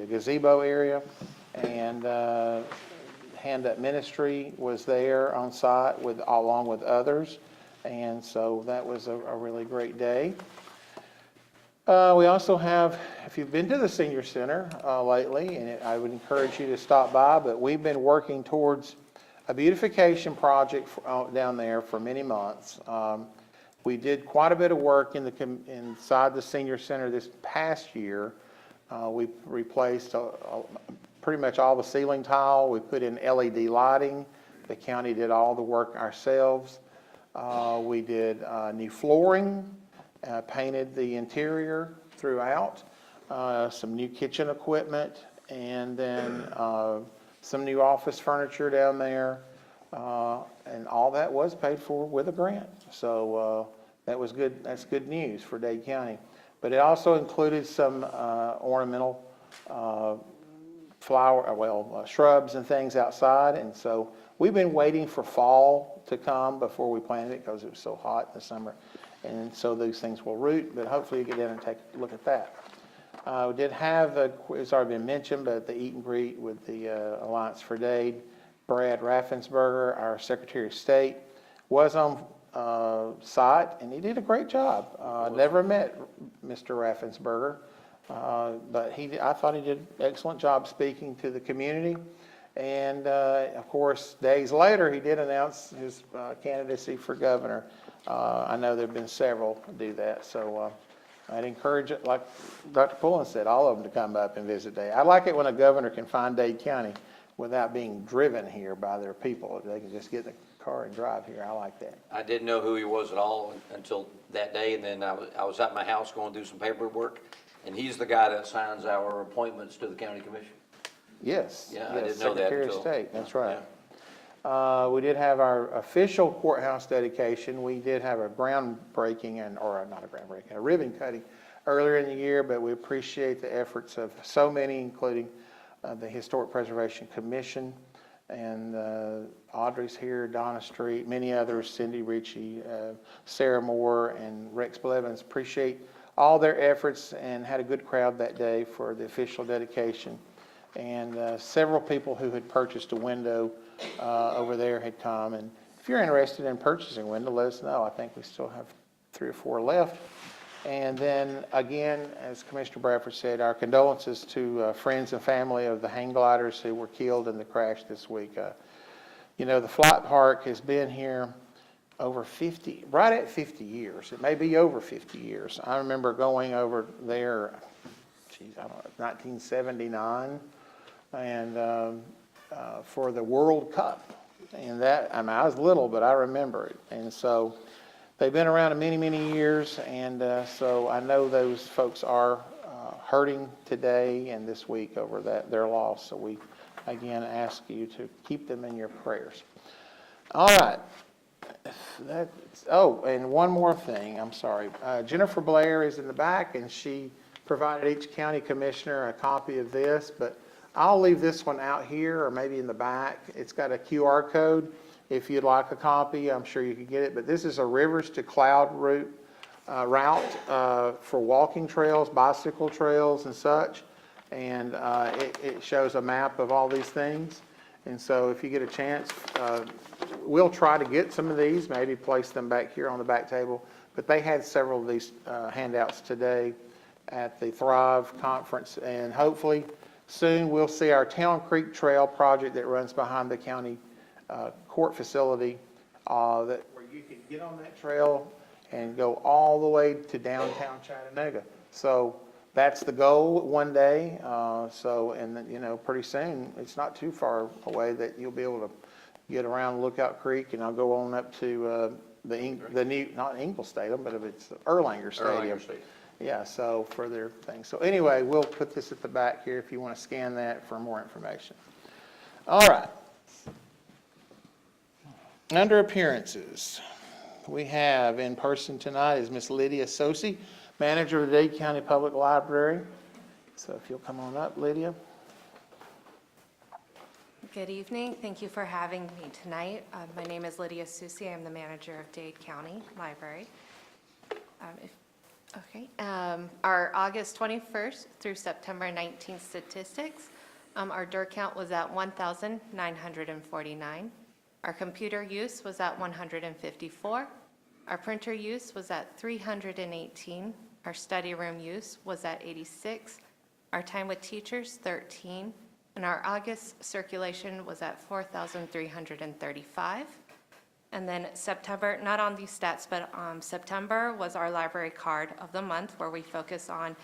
gazebo area, and Hand Up Ministry was there on site along with others, and so that was a really great day. We also have, if you've been to the Senior Center lately, and I would encourage you to stop by, but we've been working towards a beautification project down there for many months. We did quite a bit of work inside the Senior Center this past year. We replaced pretty much all the ceiling tile. We put in LED lighting The county did all the work ourselves. We did new flooring, painted the interior throughout, some new kitchen equipment, and then some new office furniture down there. And all that was paid for with a grant. So that was good. That's good news for Dade County. But it also included some ornamental shrubs and things outside. And so we've been waiting for fall to come before we planted it because it was so hot in the summer. And so those things will root, but hopefully you get in and take a look at that. We did have, it's already been mentioned, but the eat and greet with the Alliance for Dade. Brad Raffensperger, our Secretary of State, was on site, and he did a great job. Never met Mr. Raffensperger, but I thought he did an excellent job speaking to the community. And of course, days later, he did announce his candidacy for governor. I know there have been several do that, so I'd encourage it, like Dr. Pullen said, all of them to come up and visit Dade. I like it when a governor can find Dade County without being driven here by their people. They can just get in the car and drive here. I like that. I didn't know who he was at all until that day, and then I was at my house going through some paperwork, and he's the guy that signs our appointments to the county commission. Yes. Yeah, I yes, didn't know that Secretary of until- State, that's right. We did have our official courthouse dedication. We did have a groundbreaking a ribbon cutting earlier in the year, but we appreciate the efforts of so many, including the Historic Preservation Commission, and Audrey's here, Donna Street, many others, Cindy Ritchie, Sarah Moore, and Rex Blevins. Appreciate all their efforts and had a good crowd that day for the official dedication. And several people who had purchased a window over there had come. And if you're interested in purchasing a window, let us know. I think we still have 3 or 4 left. And then again, as Commissioner Bradford said, our condolences to friends and family of the hang gliders who were killed in the crash this week. You know, the flight park has been here over 50, right at 50 years. It may be over 50 years. I remember going over there, I don't know, 1979, and for the World Cup. And that, I mean, I was little, but I remember it. And so they've been around many, many years, and so I know those folks are hurting today and this week over their loss. So we, again, ask you to keep them in your prayers. All right. And one more thing, I'm sorry. Jennifer Blair is in the back, and she provided each county commissioner a copy of this, but I'll leave this one out here or maybe in the back. It's got a QR code. If you'd like a copy, I'm sure you can get it. But this is a Rivers to Cloud route for walking trails, bicycle trails, and such. And it shows a map of all these things. And so if you get a chance, we'll try to get some of these, maybe place them back here on the back table. But they had several of these handouts today at the Thrive Conference. And hopefully soon we'll see our Town Creek Trail project that runs behind the county court facility, where you can get on that trail and go all the way to downtown Chattanooga. So that's the goal one day. And you know, pretty soon, it's not too far away that you'll be able to get around Lookout Creek, and I'll go on up to the new, not Ingalls Stadium, but it's Erlanger Stadium. Yeah, so for their thing. So anyway, we'll put this at the back here if you want to scan that for more information. All right. Under appearances, we have in person tonight is Miss Lydia Sosi, manager of the Dade County Public Library. So if you'll come on up, Lydia. Good evening. Thank you for having me tonight. My name is Lydia Susi. I'm the manager of Dade County Library. Our August 21st through September 19th statistics, our door count was at 1,949. Our computer use was at 154. Our printer use was at 318. Our study room use was at 86. Our time with teachers, 13. And our August circulation was at 4,335. And then September, not on these stats, but September was our library card of the month, where we focus on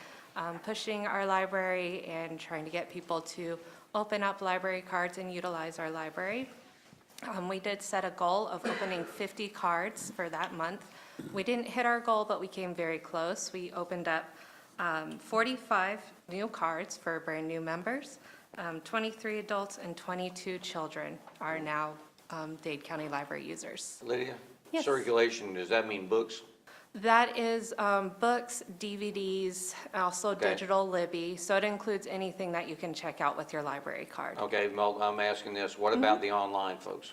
pushing our library and trying to get people to open up library cards and utilize our library. We did set a goal of opening 50 cards for that month. We didn't hit our goal, but we came very close. We opened up 45 new cards for brand-new members. 23 adults and 22 children are now Dade County Library users. Lydia? Yes. Circulation, does that mean books? That is books, DVDs, also Okay. digital Libby, so it includes anything that you can check out with your library card. Okay, well, I'm asking this, what about the online folks?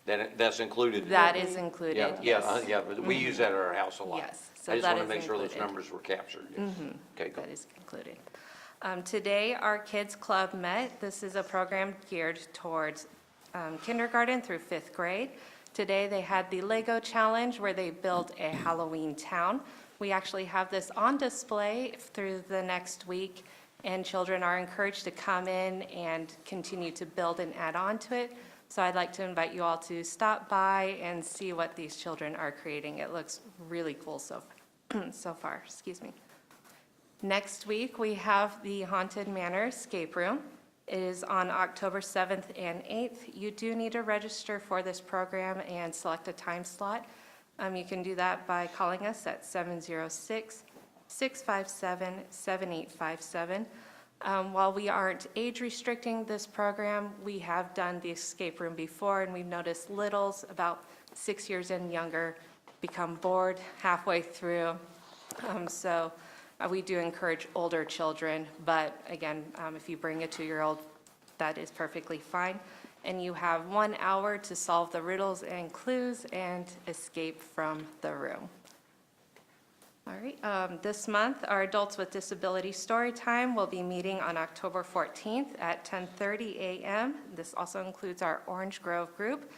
That's included? in That it? is included, Yeah, yes. yeah, but we use that at our house a lot. Yes, so I just that want to is make sure those included. numbers were captured. Okay, go. That is included. Today, our Kids Club met. This is a program geared towards kindergarten through 5th grade. Today, they had the Lego Challenge where they built a Halloween town. We actually have this on display through the next week, and children are encouraged to come in and continue to build and add on to it. So I'd like to invite you all to stop by and see what these children are creating. It looks really cool so far. Excuse me. Next week, we have the Haunted Manor Escape Room. It is on October 7th and 8th. You do need to register for this program and select a time slot. You can do that by calling us at 706-657-7857. While we aren't age restricting this program, we have done the escape room before, and we've noticed littles about 6 years and younger become bored halfway through. We do encourage older children, but again, if you bring a 2-year-old, that is perfectly fine. And you have 1 hour to solve the riddles and clues and escape from the room. All right, this month, our Adults with Disability Story Time will be meeting on October 14th at 10:30 a.m. This also includes our Orange Grove group.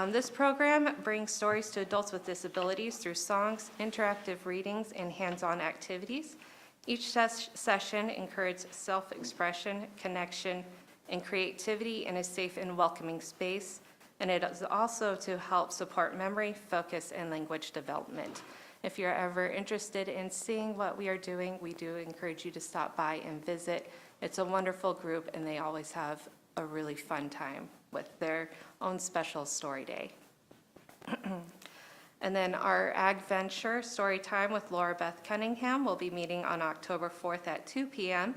This program brings stories to adults with disabilities through songs, interactive readings, and hands-on activities. Each session encourages self-expression, connection, and creativity in a safe and welcoming space. And it is also to help support memory, focus, and language development. If you're ever interested in seeing what we are doing, we do encourage you to stop by and visit. It's a wonderful group, and they always have a really fun time with their own special story day. And then our Ag Venture Story Time with Laura Beth Cunningham will be meeting on October 4th at 2 p.m.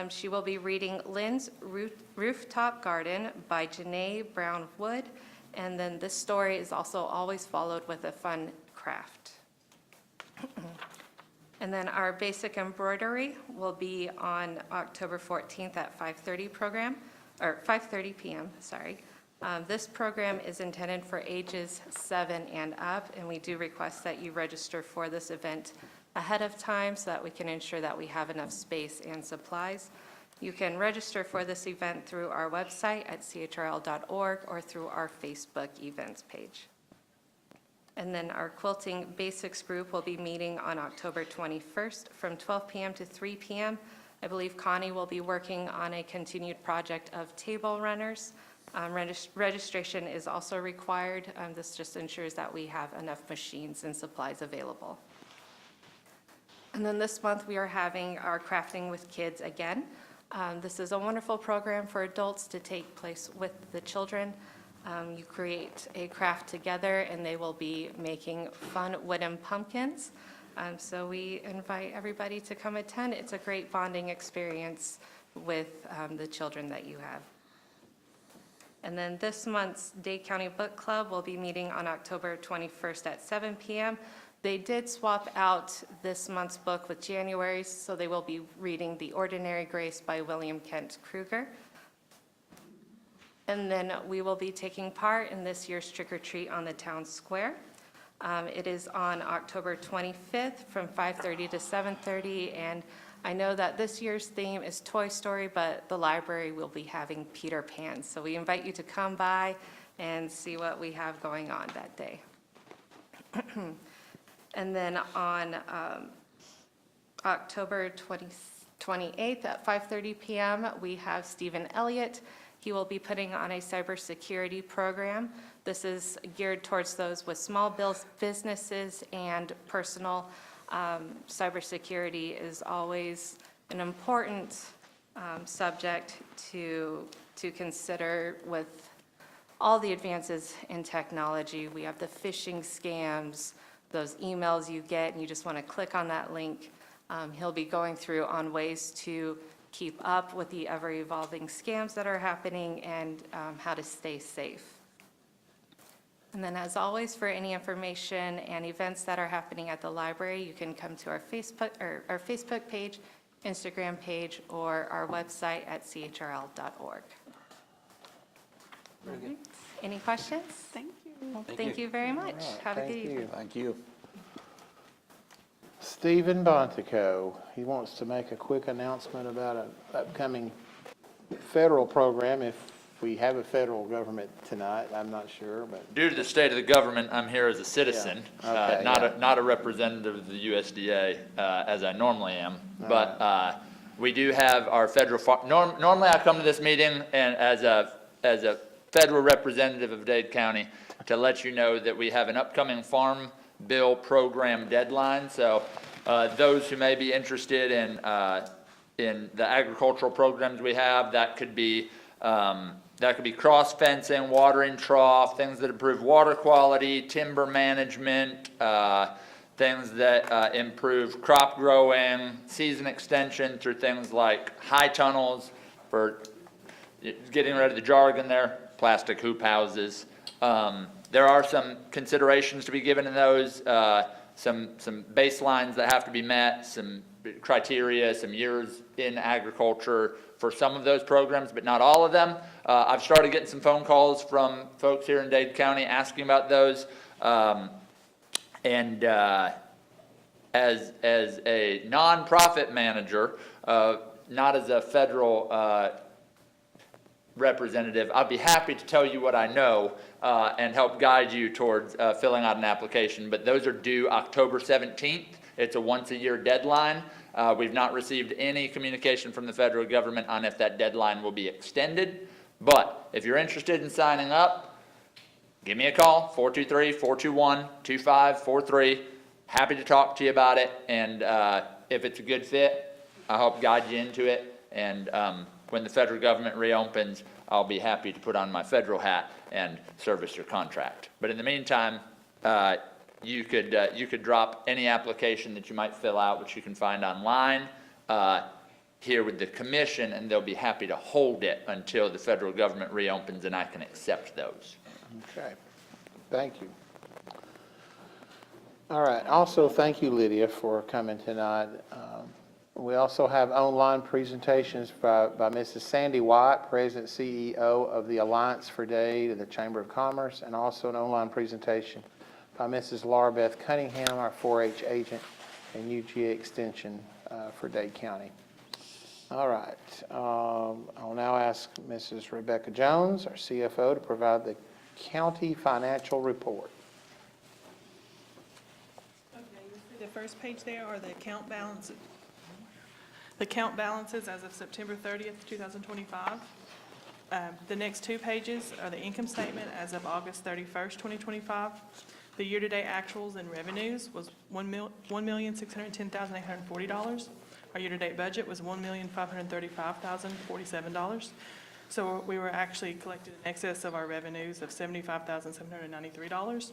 She will be reading Lynn's Rooftop Garden by Janae Brown Wood. And then this story is also always followed with a fun craft. And then our basic embroidery will be on October 14th at 5:30 p.m., sorry. This program is intended for ages 7 and up, and we do request that you register for this event ahead of time so that we can ensure that we have enough space and supplies. You can register for this event through our website at chrl.org or through our Facebook events page. And then our Quilting Basics group will be meeting on October 21st from 12 p.m. to 3 p.m. I believe Connie will be working on a continued project of table runners. Registration is also required. This just ensures that we have enough machines and supplies available. And then this month, we are having our Crafting with Kids again. This is a wonderful program for adults to take place with the children. You create a craft together, and they will be making fun wooden pumpkins. So we invite everybody to come attend. It's a great bonding experience with the children that you have. And then this month's Dade County Book Club will be meeting on October 21st at 7 p.m. They did swap out this month's book with January's, so they will be reading The Ordinary Grace by William Kent Kruger. And then we will be taking part in this year's Trick or Treat on the Town Square. It is on October 25th from 5:30 to 7:30, and I know that this year's theme is Toy Story, but the library will be having Peter Pan. So we invite you to come by and see what we have going on that day. And then on October 28th at 5:30 p.m., we have Stephen Elliott. He will be putting on a cybersecurity program. This is geared towards those with small businesses and personal. Cybersecurity is always an important subject to consider with all the advances in technology. We have the phishing scams, those emails you get, and you just want to click on that link. He'll be going through on ways to keep up with the ever-evolving scams that are happening and how to stay safe. And then, as always, for any information and events that are happening at the library, you can come to our Facebook page, Instagram page, or our website at chrl.org. Any questions? Thank you. Well, thank you very much. Have a good Thank evening. you. Thank you. Stephen Bontico, he wants to make a quick announcement about an upcoming federal program, if we have a federal government tonight, I'm not sure, but. Due to the state of the government, I'm here as a citizen, Yeah. Okay, not a representative of the USDA, as I normally am. But we do have our federal, normally I come to this meeting and as a federal representative of Dade County to let you know that we have an upcoming farm bill program deadline. So those who may be interested in the agricultural programs we have, that could be cross fencing, watering trough, things that improve water quality, timber management, things that improve crop growing, season extension through things like high tunnels for getting rid of the jargon there, plastic hoop houses. There are some considerations to be given in those, some baselines that have to be met, some criteria, some years in agriculture for some of those programs, but not all of them. I've started getting some phone calls from folks here in Dade County asking about those. And as a nonprofit manager, not as a federal representative, I'll be happy to tell you what I know and help guide you towards filling out an application. But those are due October 17th. It's a once-a-year deadline. We've not received any communication from the federal government on if that deadline will be extended. But if you're interested in signing up, give me a call, 423-421-2543. Happy to talk to you about it. And if it's a good fit, I hope guide you into it. And when the federal government reopens, I'll be happy to put on my federal hat and service your contract. But in the meantime, you could drop any application that you might fill out, which you can find online here with the commission, and they'll be happy to hold it until the federal government reopens and I can accept those. Okay, thank you. All right, also, thank you, Lydia, for coming tonight. We also have online presentations by Mrs. Sandy White, President CEO of the Alliance for Dade and the Chamber of Commerce, and also an online presentation by Mrs. Laura Beth Cunningham, our 4-H agent and UGA Extension for Dade County. All right, I'll now ask Mrs. Rebecca Jones, our CFO, to provide the county financial report. Okay, you see the first page there are the account balances. The account balances as of September 30th, 2025. The next two pages are the income statement as of August 31st, 2025. The year-to-date actuals and revenues was $1,610,840. Our year-to-date budget was $1,535,047. So we were actually collected in excess of our revenues of $75,793.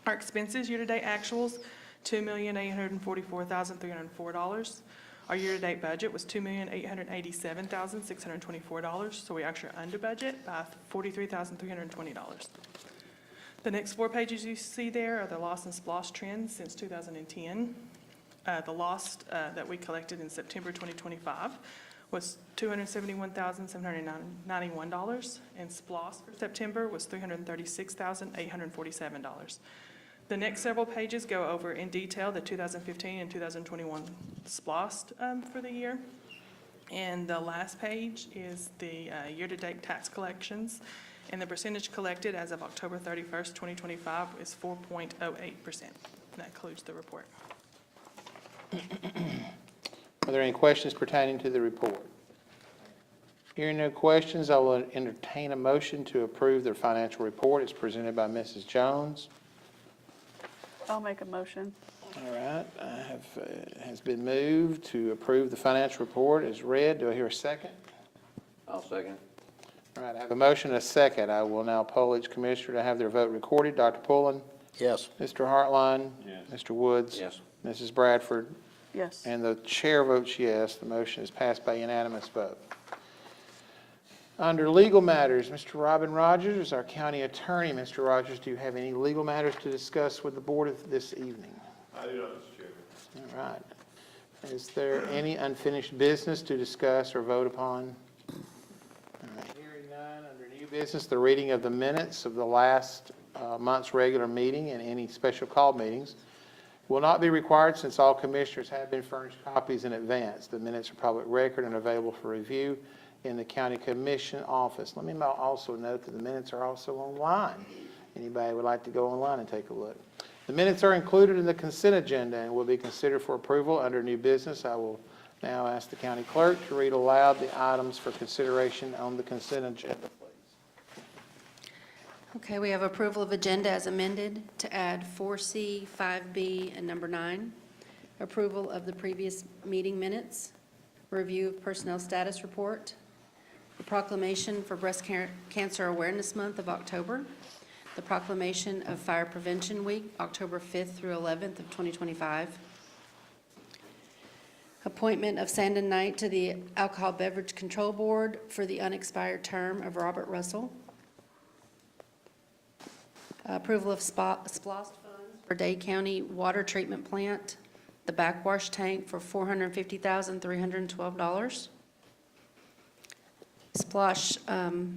Our expenses year-to-date actuals, $2,844,304. Our year-to-date budget was $2,887,624. So we actually are under budget by $43,320. The next 4 pages you see there are the loss and splosh trends since 2010. The loss that we collected in September 2025 was $271,791, and splosh for September was $336,847. The next several pages go over in detail the 2015 and 2021 splosh for the year. And the last page is the year-to-date tax collections. And the percentage collected as of October 31st, 2025 is 4.08%. That concludes the report. Are there any questions pertaining to the report? Hearing no questions, I will entertain a motion to approve the financial report. It's presented by Mrs. Jones. I'll make a motion. All right, has been moved to approve the financial report as read. Do I hear a second? I'll second. All right, I have a motion and a second. I will now poll each commissioner to have their vote recorded. Dr. Pullen? Yes. Mr. Hartline? Yes. Mr. Woods? Yes. Mrs. Bradford? Yes. And the chair votes yes. The motion is passed by unanimous vote. Under legal matters, Mr. Robin Rogers is our county attorney. Mr. Rogers, do you have any legal matters to discuss with the board this evening? I do not, Mr. Chairman. All right. Is there any unfinished business to discuss or vote upon? All right, hearing none, under new business, the reading of the minutes of the last month's regular meeting and any special call meetings will not be required since all commissioners have been furnished copies in advance. The minutes are public record and available for review in the county commission office. Let me also note that the minutes are also online. Anybody would like to go online and take a look. The minutes are included in the consent agenda and will be considered for approval under new business. I will now ask the county clerk to read aloud the items for consideration on the consent agenda, please. Okay, we have approval of agenda as amended to add 4C, 5B, and number 9. Approval of the previous meeting minutes. Review of personnel status report. The proclamation for Breast Cancer Awareness Month of October. The proclamation of Fire Prevention Week, October 5th through 11th of 2025. Appointment of Sandon Knight to the Alcohol Beverage Control Board for the unexpired term of Robert Russell. Approval of SPLOST funds for Dade County Water Treatment Plant, the backwash tank for $450,312. Splosh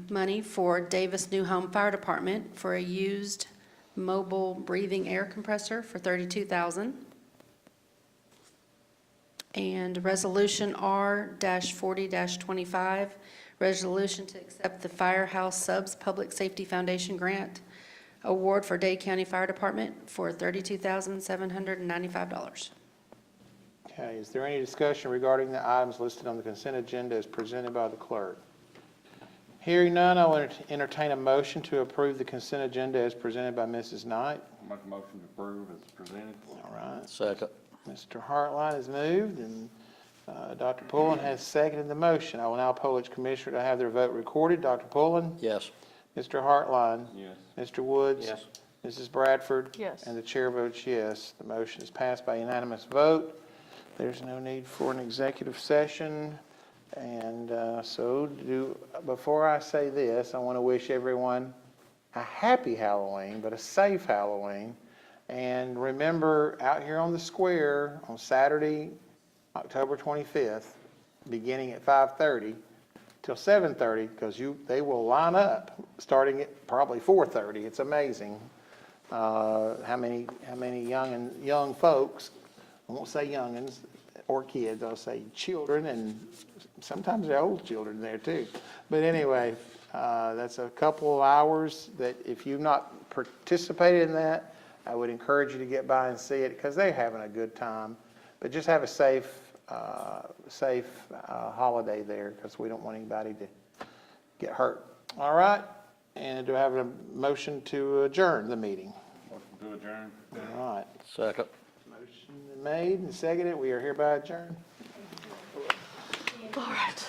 money for Davis New Home Fire Department for a used mobile breathing air compressor for $32,000. And Resolution R-40-25, resolution to accept the Firehouse Subs Public Safety Foundation Grant Award for Dade County Fire Department for $32,795. Okay, is there any discussion regarding the items listed on the consent agenda as presented by the clerk? Hearing none, I will entertain a motion to approve the consent agenda as presented by Mrs. Knight. Make a motion to approve as presented. All right. Second. Mr. Hartline has moved, and Dr. Pullen has seconded the motion. I will now poll each commissioner to have their vote recorded. Dr. Pullen? Yes. Mr. Hartline? Yes. Mr. Woods? Yes. Mrs. Bradford? Yes. And the chair votes yes. The motion is passed by unanimous vote. There's no need for an executive session. And before I say this, I want to wish everyone a happy Halloween, but a safe Halloween. And remember, out here on the square on Saturday, October 25th, beginning at 5:30 till 7:30, because they will line up starting at probably 4:30. It's amazing how many young folks, I won't say youngins or kids, I'll say children, and sometimes they're old children there too. But anyway, that's a couple of hours that if you've not participated in that, I would encourage you to get by and see it because they're having a good time. But just have a safe holiday there because we don't want anybody to get hurt. All right, and do I have a motion to adjourn the meeting? Motion to adjourn. All right, Second. motion made and seconded. We are hereby adjourned. All right.